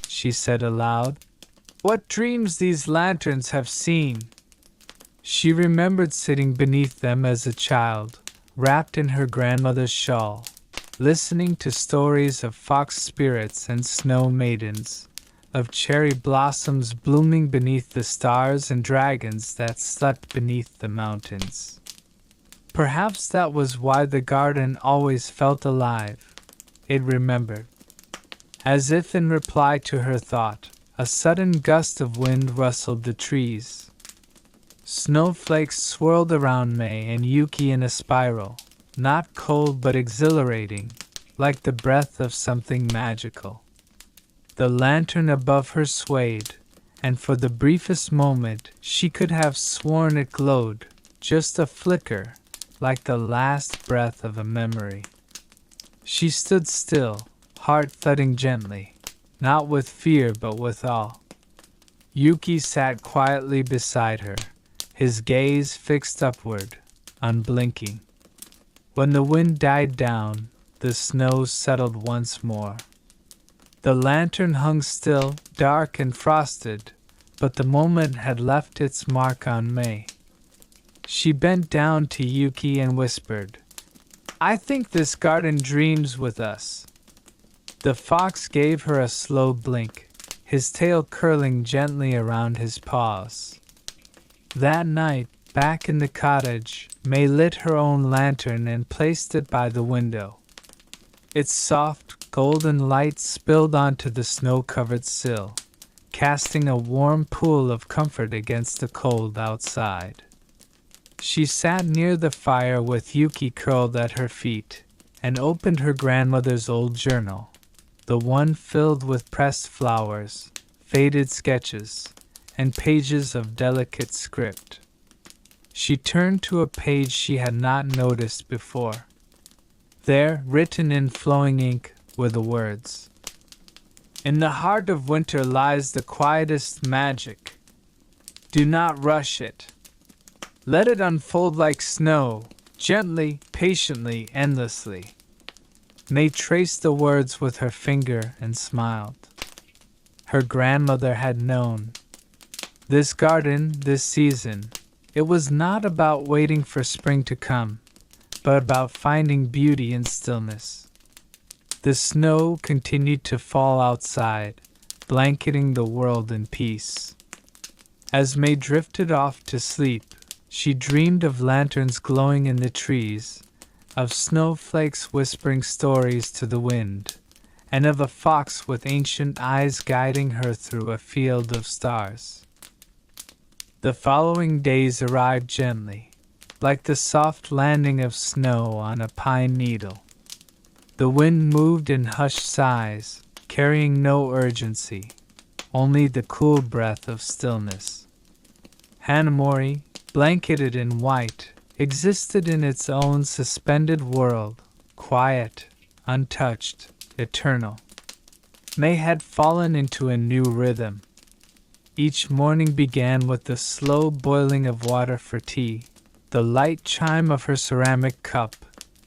she said aloud, "what dreams these lanterns have seen." She remembered sitting beneath them as a child, wrapped in her grandmother's shawl, listening to stories of fox spirits and snow maidens, of cherry blossoms blooming beneath the stars and dragons that slept beneath the mountains. Perhaps that was why the garden always felt alive, it remembered. As if in reply to her thought, a sudden gust of wind rustled the trees. Snowflakes swirled around May and Yuki in a spiral, not cold but exhilarating, like the breath of something magical. The lantern above her swayed, and for the briefest moment she could have sworn it glowed, just a flicker, like the last breath of a memory. She stood still, heart thudding gently, not with fear but with awe. Yuki sat quietly beside her, his gaze fixed upward, unblinking. When the wind died down, the snow settled once more. The lantern hung still, dark and frosted, but the moment had left its mark on May. She bent down to Yuki and whispered, "I think this garden dreams with us." The fox gave her a slow blink, his tail curling gently around his paws. That night, back in the cottage, May lit her own lantern and placed it by the window. Its soft, golden light spilled onto the snow-covered sill, casting a warm pool of comfort against the cold outside. She sat near the fire with Yuki curled at her feet, and opened her grandmother's old journal, the one filled with pressed flowers, faded sketches, and pages of delicate script. She turned to a page she had not noticed before. There, written in flowing ink, were the words, "In the heart of winter lies the quietest magic. Do not rush it. Let it unfold like snow, gently, patiently, endlessly." May traced the words with her finger and smiled. Her grandmother had known. This garden, this season, it was not about waiting for spring to come, but about finding beauty in stillness. The snow continued to fall outside, blanketing the world in peace. As May drifted off to sleep, she dreamed of lanterns glowing in the trees, of snowflakes whispering stories to the wind, and of a fox with ancient eyes guiding her through a field of stars. The following days arrived gently, like the soft landing of snow on a pine needle. The wind moved in hushed sighs, carrying no urgency, only the cool breath of stillness. Hanamori, blanketed in white, existed in its own suspended world, quiet, untouched, eternal. May had fallen into a new rhythm. Each morning began with the slow boiling of water for tea, the light chime of her ceramic cup,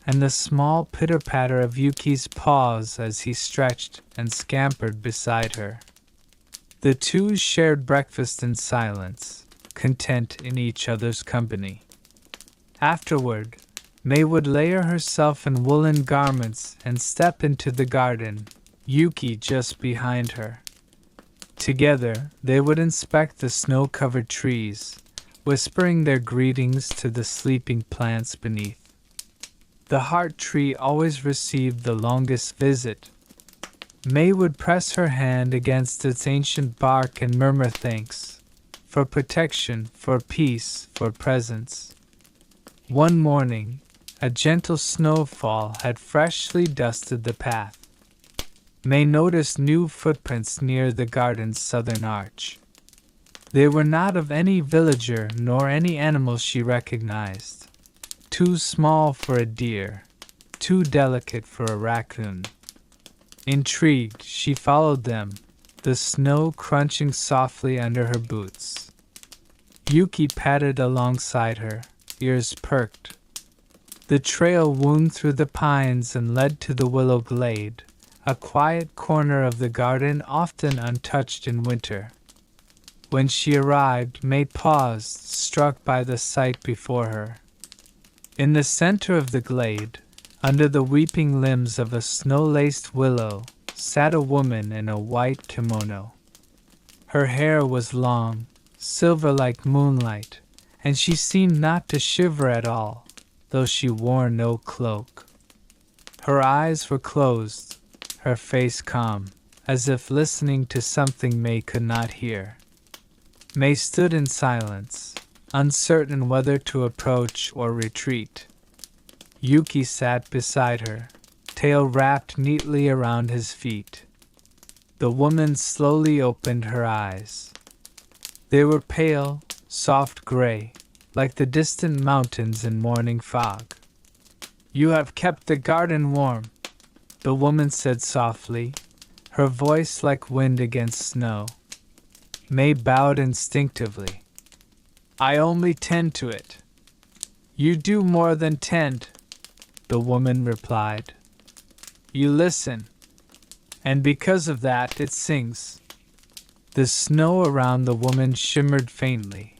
and the small pitter-patter of Yuki's paws as he stretched and scampered beside her. The two shared breakfast in silence, content in each other's company. Afterward, May would layer herself in woolen garments and step into the garden, Yuki just behind her. Together, they would inspect the snow-covered trees, whispering their greetings to the sleeping plants beneath. The heart tree always received the longest visit. May would press her hand against its ancient bark and murmur thanks, for protection, for peace, for presence. One morning, a gentle snowfall had freshly dusted the path. May noticed new footprints near the garden's southern arch. They were not of any villager nor any animal she recognized. Too small for a deer, too delicate for a raccoon. Intrigued, she followed them, the snow crunching softly under her boots. Yuki padded alongside her, ears perked. The trail wound through the pines and led to the willow glade, a quiet corner of the garden often untouched in winter. When she arrived, May paused, struck by the sight before her. In the center of the glade, under the weeping limbs of a snow-laced willow, sat a woman in a white kimono. Her hair was long, silver like moonlight, and she seemed not to shiver at all, though she wore no cloak. Her eyes were closed, her face calm, as if listening to something May could not hear. May stood in silence, uncertain whether to approach or retreat. Yuki sat beside her, tail wrapped neatly around his feet. The woman slowly opened her eyes. They were pale, soft gray, like the distant mountains in morning fog. "You have kept the garden warm," the woman said softly, her voice like wind against snow. May bowed instinctively. "I only tend to it." "You do more than tend," the woman replied. "You listen, and because of that it sings." The snow around the woman shimmered faintly,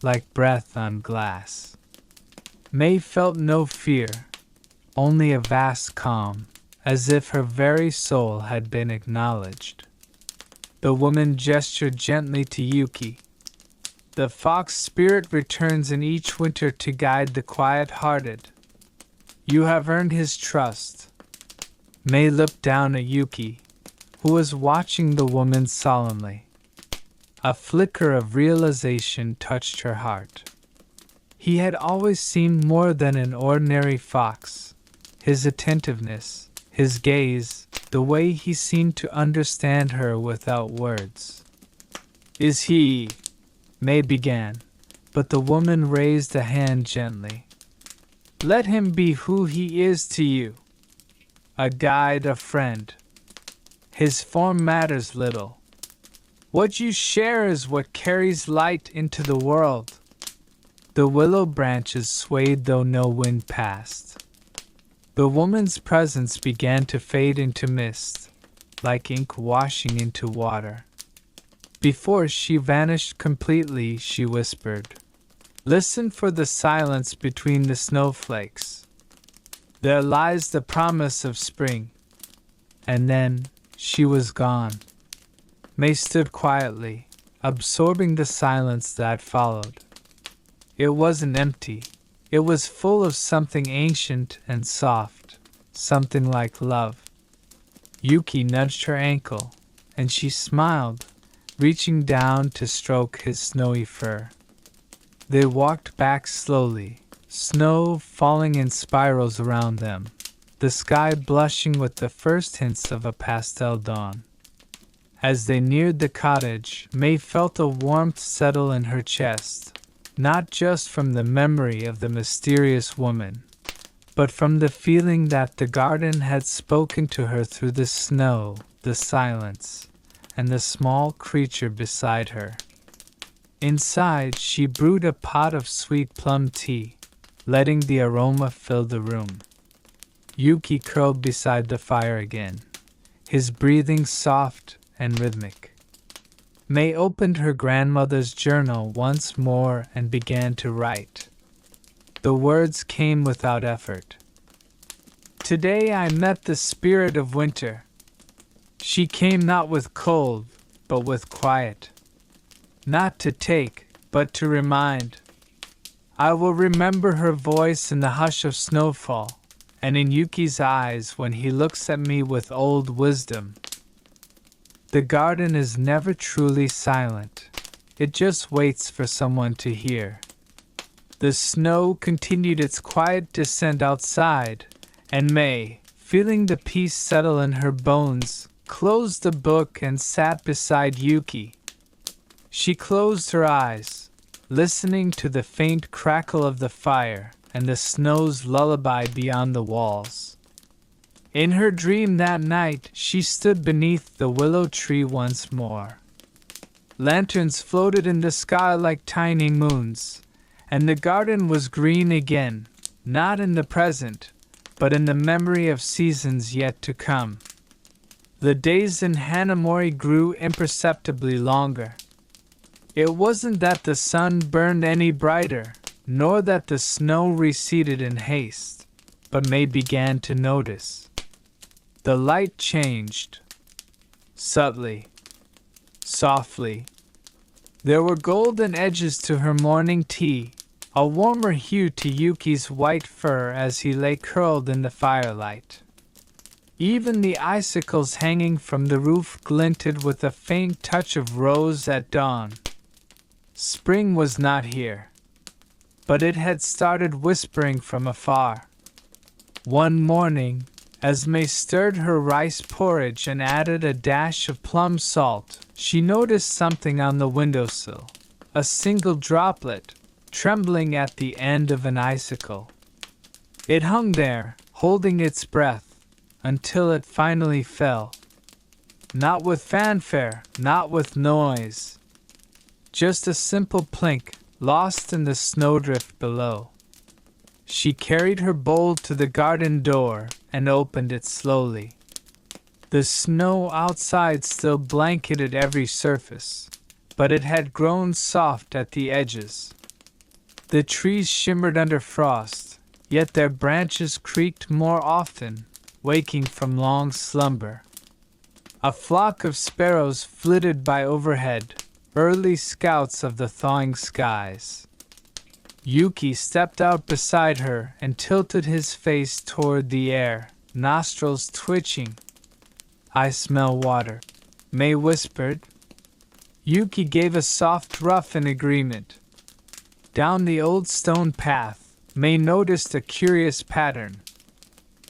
like breath on glass. May felt no fear, only a vast calm, as if her very soul had been acknowledged. The woman gestured gently to Yuki. "The fox spirit returns in each winter to guide the quiet-hearted. You have earned his trust." May looked down at Yuki, who was watching the woman solemnly. A flicker of realization touched her heart. He had always seemed more than an ordinary fox. His attentiveness, his gaze, the way he seemed to understand her without words. "Is he?" May began, but the woman raised a hand gently. "Let him be who he is to you. A guide, a friend. His form matters little. What you share is what carries light into the world." The willow branches swayed though no wind passed. The woman's presence began to fade into mist, like ink washing into water. Before she vanished completely, she whispered, "Listen for the silence between the snowflakes. There lies the promise of spring." And then she was gone. May stood quietly, absorbing the silence that followed. It wasn't empty. It was full of something ancient and soft, something like love. Yuki nudged her ankle, and she smiled, reaching down to stroke his snowy fur. They walked back slowly, snow falling in spirals around them, the sky blushing with the first hints of a pastel dawn. As they neared the cottage, May felt a warmth settle in her chest, not just from the memory of the mysterious woman, but from the feeling that the garden had spoken to her through the snow, the silence, and the small creature beside her. Inside, she brewed a pot of sweet plum tea, letting the aroma fill the room. Yuki curled beside the fire again, his breathing soft and rhythmic. May opened her grandmother's journal once more and began to write. The words came without effort. "Today I met the spirit of winter. She came not with cold, but with quiet. Not to take, but to remind. I will remember her voice in the hush of snowfall, and in Yuki's eyes when he looks at me with old wisdom. The garden is never truly silent. It just waits for someone to hear." The snow continued its quiet descent outside, and May, feeling the peace settle in her bones, closed the book and sat beside Yuki. She closed her eyes, listening to the faint crackle of the fire and the snow's lullaby beyond the walls. In her dream that night, she stood beneath the willow tree once more. Lanterns floated in the sky like tiny moons, and the garden was green again, not in the present, but in the memory of seasons yet to come. The days in Hanamori grew imperceptibly longer. It wasn't that the sun burned any brighter, nor that the snow receded in haste, but May began to notice. The light changed. Subtly. Softly. There were golden edges to her morning tea, a warmer hue to Yuki's white fur as he lay curled in the firelight. Even the icicles hanging from the roof glinted with a faint touch of rose at dawn. Spring was not here, but it had started whispering from afar. One morning, as May stirred her rice porridge and added a dash of plum salt, she noticed something on the windowsill, a single droplet, trembling at the end of an icicle. It hung there, holding its breath, until it finally fell. Not with fanfare, not with noise. Just a simple plink, lost in the snowdrift below. She carried her bowl to the garden door and opened it slowly. The snow outside still blanketed every surface, but it had grown soft at the edges. The trees shimmered under frost, yet their branches creaked more often, waking from long slumber. A flock of sparrows flitted by overhead, early scouts of the thawing skies. Yuki stepped out beside her and tilted his face toward the air, nostrils twitching. "I smell water," May whispered. Yuki gave a soft ruff in agreement. Down the old stone path, May noticed a curious pattern.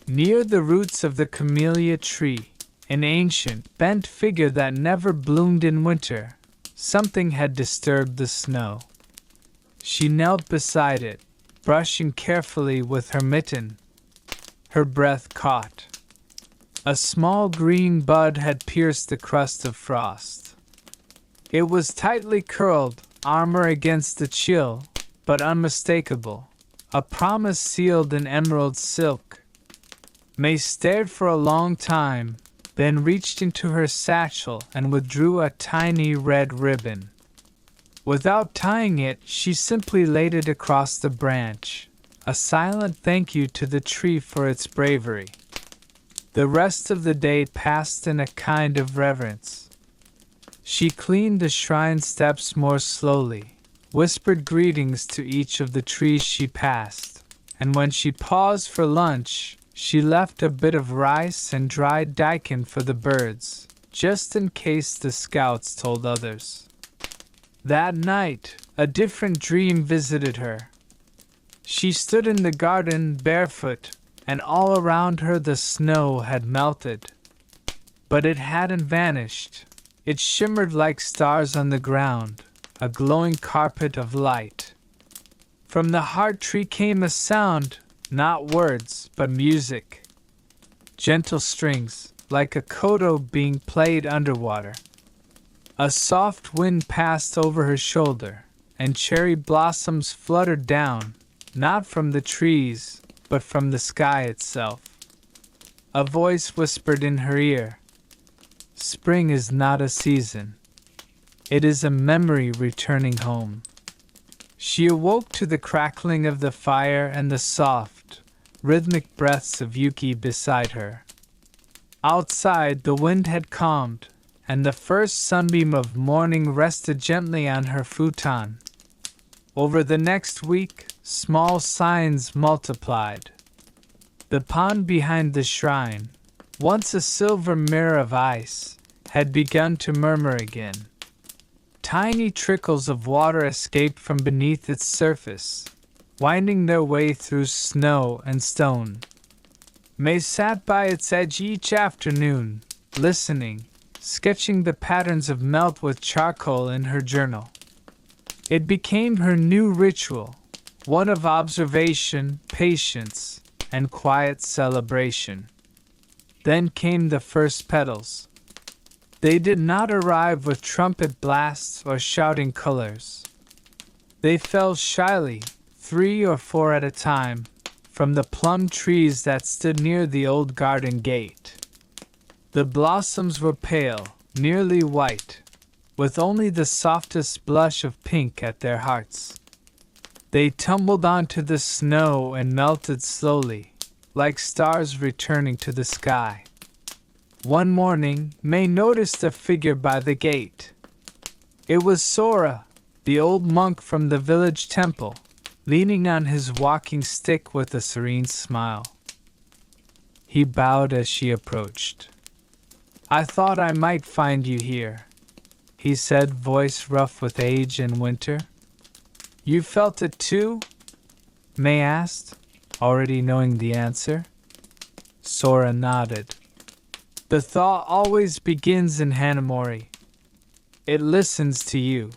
Near the roots of the camellia tree, an ancient, bent figure that never bloomed in winter, something had disturbed the snow. She knelt beside it, brushing carefully with her mitten. Her breath caught. A small green bud had pierced the crust of frost. It was tightly curled, armor against the chill, but unmistakable, a promise sealed in emerald silk. May stared for a long time, then reached into her satchel and withdrew a tiny red ribbon. Without tying it, she simply laid it across the branch, a silent thank you to the tree for its bravery. The rest of the day passed in a kind of reverence. She cleaned the shrine steps more slowly, whispered greetings to each of the trees she passed, and when she paused for lunch, she left a bit of rice and dried daikon for the birds, just in case the scouts told others. That night, a different dream visited her. She stood in the garden barefoot, and all around her the snow had melted. But it hadn't vanished. It shimmered like stars on the ground, a glowing carpet of light. From the heart tree came a sound, not words, but music. Gentle strings, like a koto being played underwater. A soft wind passed over her shoulder, and cherry blossoms fluttered down, not from the trees, but from the sky itself. A voice whispered in her ear, "Spring is not a season. It is a memory returning home." She awoke to the crackling of the fire and the soft, rhythmic breaths of Yuki beside her. Outside, the wind had calmed, and the first sunbeam of morning rested gently on her futon. Over the next week, small signs multiplied. The pond behind the shrine, once a silver mirror of ice, had begun to murmur again. Tiny trickles of water escaped from beneath its surface, winding their way through snow and stone. May sat by its edge each afternoon, listening, sketching the patterns of melt with charcoal in her journal. It became her new ritual, one of observation, patience, and quiet celebration. Then came the first petals. They did not arrive with trumpet blasts or shouting colors. They fell shyly, 3 or 4 at a time, from the plum trees that stood near the old garden gate. The blossoms were pale, nearly white, with only the softest blush of pink at their hearts. They tumbled onto the snow and melted slowly, like stars returning to the sky. One morning, May noticed a figure by the gate. It was Sora, the old monk from the village temple, leaning on his walking stick with a serene smile. He bowed as she approached. "I thought I might find you here," he said, voice rough with age and winter. "You felt it too?" May asked, already knowing the answer. Sora nodded. "The thaw always begins in Hanamori. It listens to you."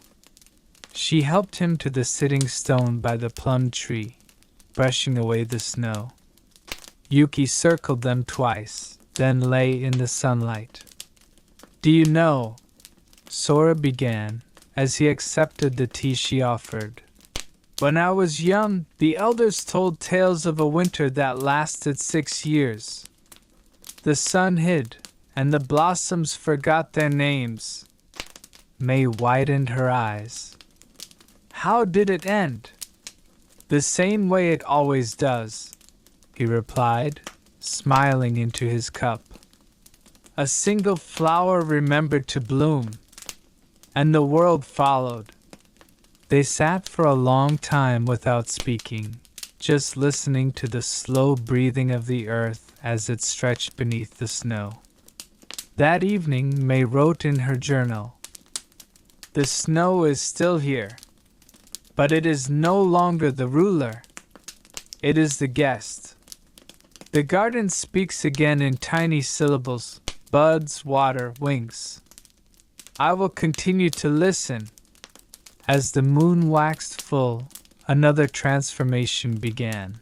She helped him to the sitting stone by the plum tree, brushing away the snow. Yuki circled them twice, then lay in the sunlight. "Do you know," Sora began, as he accepted the tea she offered, "when I was young, the elders told tales of a winter that lasted 6 years. The sun hid, and the blossoms forgot their names." May widened her eyes. "How did it end?" "The same way it always does," he replied, smiling into his cup. "A single flower remembered to bloom, and the world followed." They sat for a long time without speaking, just listening to the slow breathing of the earth as it stretched beneath the snow. That evening, May wrote in her journal, "The snow is still here, but it is no longer the ruler. It is the guest. The garden speaks again in tiny syllables, buds, water, wings. I will continue to listen." As the moon waxed full, another transformation began.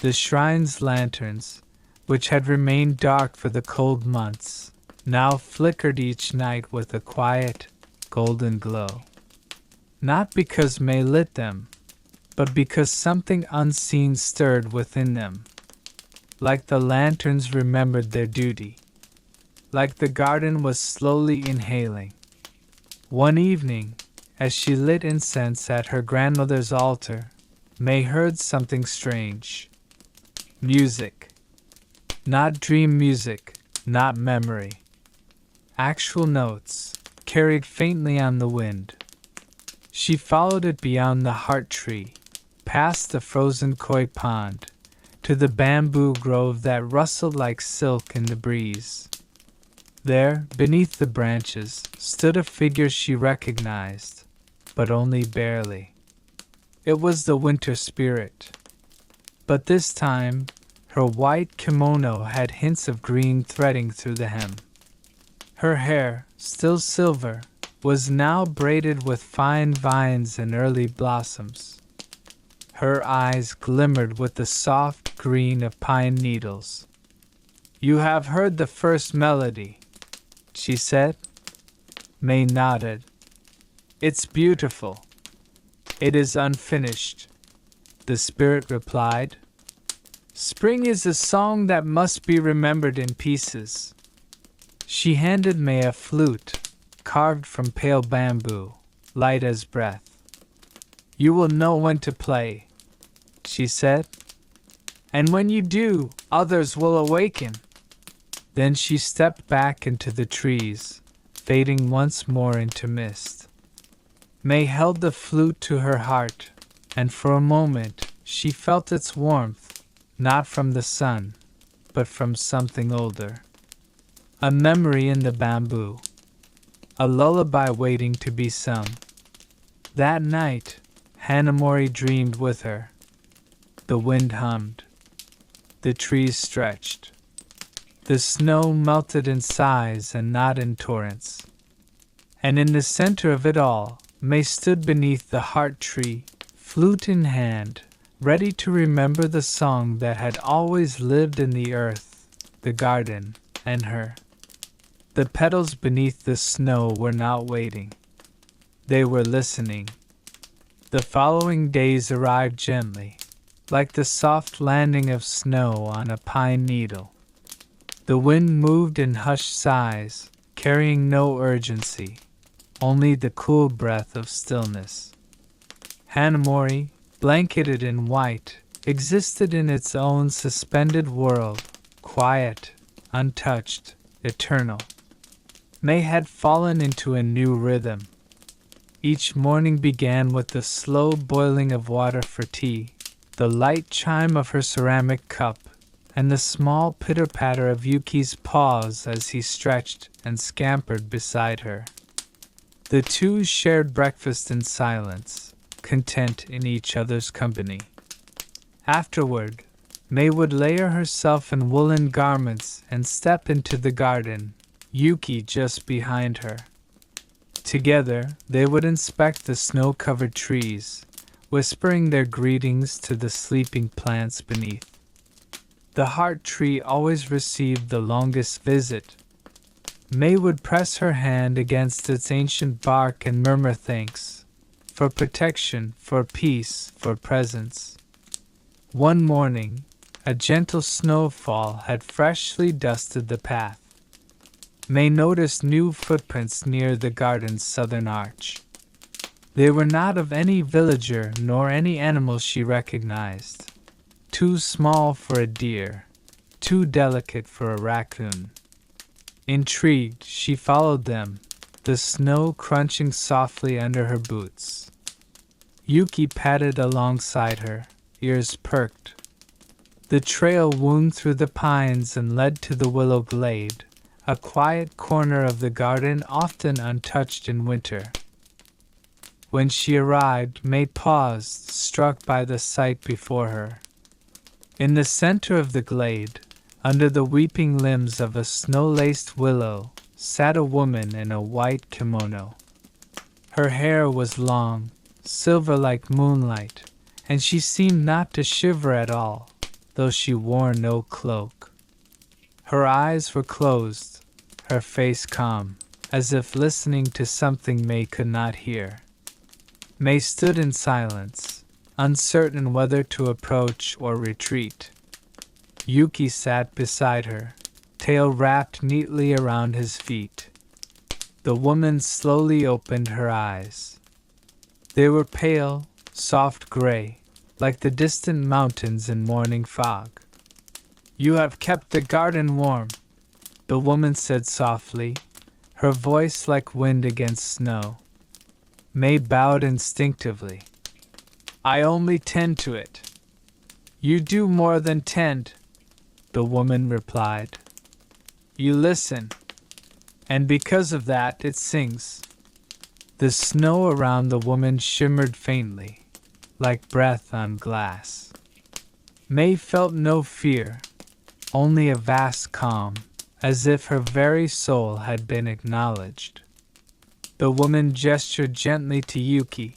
The shrine's lanterns, which had remained dark for the cold months, now flickered each night with a quiet, golden glow. Not because May lit them, but because something unseen stirred within them. Like the lanterns remembered their duty. Like the garden was slowly inhaling. One evening, as she lit incense at her grandmother's altar, May heard something strange. Music. Not dream music, not memory. Actual notes, carried faintly on the wind. She followed it beyond the heart tree, past the frozen koi pond, to the bamboo grove that rustled like silk in the breeze. There, beneath the branches, stood a figure she recognized, but only barely. It was the winter spirit. But this time, her white kimono had hints of green threading through the hem. Her hair, still silver, was now braided with fine vines and early blossoms. Her eyes glimmered with the soft green of pine needles. "You have heard the first melody," she said. May nodded. "It's beautiful. It is unfinished," the spirit replied. "Spring is a song that must be remembered in pieces." She handed May a flute, carved from pale bamboo, light as breath. "You will know when to play," she said. "And when you do, others will awaken." Then she stepped back into the trees, fading once more into mist. May held the flute to her heart, and for a moment she felt its warmth, not from the sun, but from something older. A memory in the bamboo. A lullaby waiting to be sung. That night, Hanamori dreamed with her. The wind hummed. The trees stretched. The snow melted in sighs and not in torrents. And in the center of it all, May stood beneath the heart tree, flute in hand, ready to remember the song that had always lived in the earth, the garden, and her. The petals beneath the snow were not waiting. They were listening. The following days arrived gently, like the soft landing of snow on a pine needle. The wind moved in hushed sighs, carrying no urgency, only the cool breath of stillness. Hanamori, blanketed in white, existed in its own suspended world, quiet, untouched, eternal. May had fallen into a new rhythm. Each morning began with the slow boiling of water for tea, the light chime of her ceramic cup, and the small pitter-patter of Yuki's paws as he stretched and scampered beside her. The two shared breakfast in silence, content in each other's company. Afterward, May would layer herself in woolen garments and step into the garden, Yuki just behind her. Together, they would inspect the snow-covered trees, whispering their greetings to the sleeping plants beneath. The heart tree always received the longest visit. May would press her hand against its ancient bark and murmur thanks, for protection, for peace, for presence. One morning, a gentle snowfall had freshly dusted the path. May noticed new footprints near the garden's southern arch. They were not of any villager nor any animal she recognized. Too small for a deer, too delicate for a raccoon. Intrigued, she followed them, the snow crunching softly under her boots. Yuki padded alongside her, ears perked. The trail wound through the pines and led to the willow glade, a quiet corner of the garden often untouched in winter. When she arrived, May paused, struck by the sight before her. In the center of the glade, under the weeping limbs of a snow-laced willow, sat a woman in a white kimono. Her hair was long, silver like moonlight, and she seemed not to shiver at all, though she wore no cloak. Her eyes were closed, her face calm, as if listening to something May could not hear. May stood in silence, uncertain whether to approach or retreat. Yuki sat beside her, tail wrapped neatly around his feet. The woman slowly opened her eyes. They were pale, soft gray, like the distant mountains in morning fog. "You have kept the garden warm," the woman said softly, her voice like wind against snow. May bowed instinctively. "I only tend to it." "You do more than tend," the woman replied. "You listen, and because of that it sings." The snow around the woman shimmered faintly, like breath on glass. May felt no fear, only a vast calm, as if her very soul had been acknowledged. The woman gestured gently to Yuki.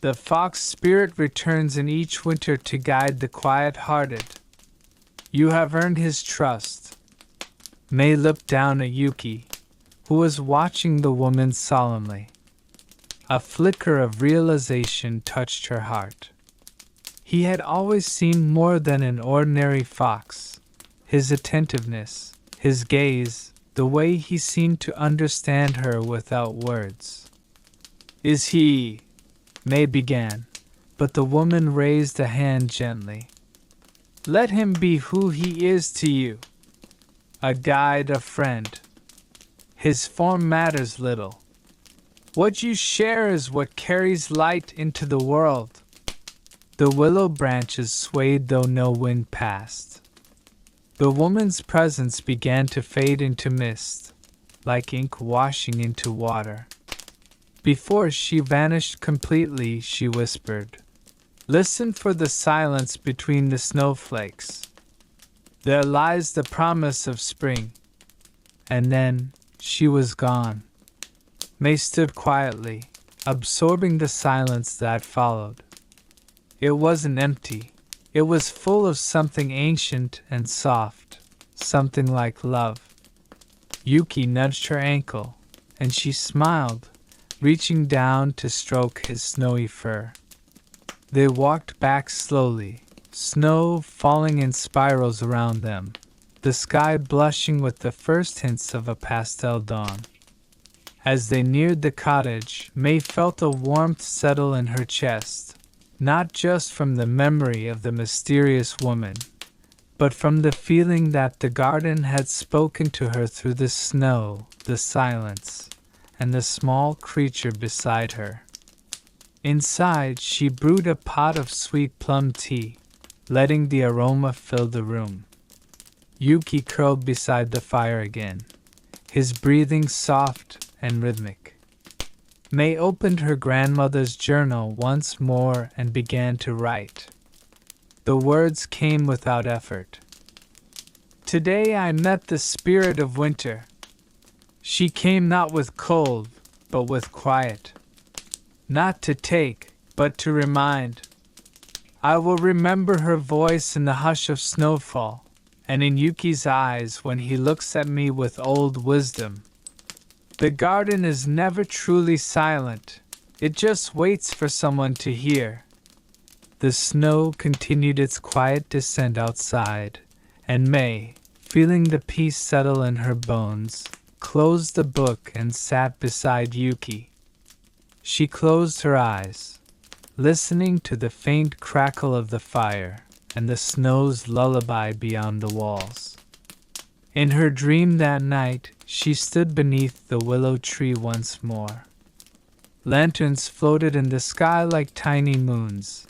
"The fox spirit returns in each winter to guide the quiet-hearted. You have earned his trust." May looked down at Yuki, who was watching the woman solemnly. A flicker of realization touched her heart. He had always seemed more than an ordinary fox. His attentiveness, his gaze, the way he seemed to understand her without words. "Is he?" May began, but the woman raised a hand gently. "Let him be who he is to you. A guide, a friend. His form matters little. What you share is what carries light into the world." The willow branches swayed though no wind passed. The woman's presence began to fade into mist, like ink washing into water. Before she vanished completely, she whispered, "Listen for the silence between the snowflakes. There lies the promise of spring. And then she was gone. May stood quietly, absorbing the silence that followed. It wasn't empty. It was full of something ancient and soft, something like love. Yuki nudged her ankle, and she smiled, reaching down to stroke his snowy fur. They walked back slowly, snow falling in spirals around them, the sky blushing with the first hints of a pastel dawn. As they neared the cottage, May felt a warmth settle in her chest, not just from the memory of the mysterious woman, but from the feeling that the garden had spoken to her through the snow, the silence, and the small creature beside her. Inside, she brewed a pot of sweet plum tea, letting the aroma fill the room. Yuki curled beside the fire again, his breathing soft and rhythmic. May opened her grandmother's journal once more and began to write. The words came without effort. Today I met the spirit of winter. She came not with cold, but with quiet. Not to take, but to remind. I will remember her voice in the hush of snowfall, and in Yuki's eyes when he looks at me with old wisdom. The garden is never truly silent. It just waits for someone to hear. The snow continued its quiet descent outside, and May, feeling the peace settle in her bones, closed the book and sat beside Yuki. She closed her eyes, listening to the faint crackle of the fire and the snow's lullaby beyond the walls. In her dream that night, she stood beneath the willow tree once more. Lanterns floated in the sky like tiny moons,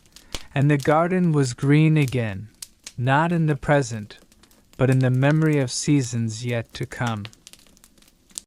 and the garden was green again, not in the present, but in the memory of seasons yet to come.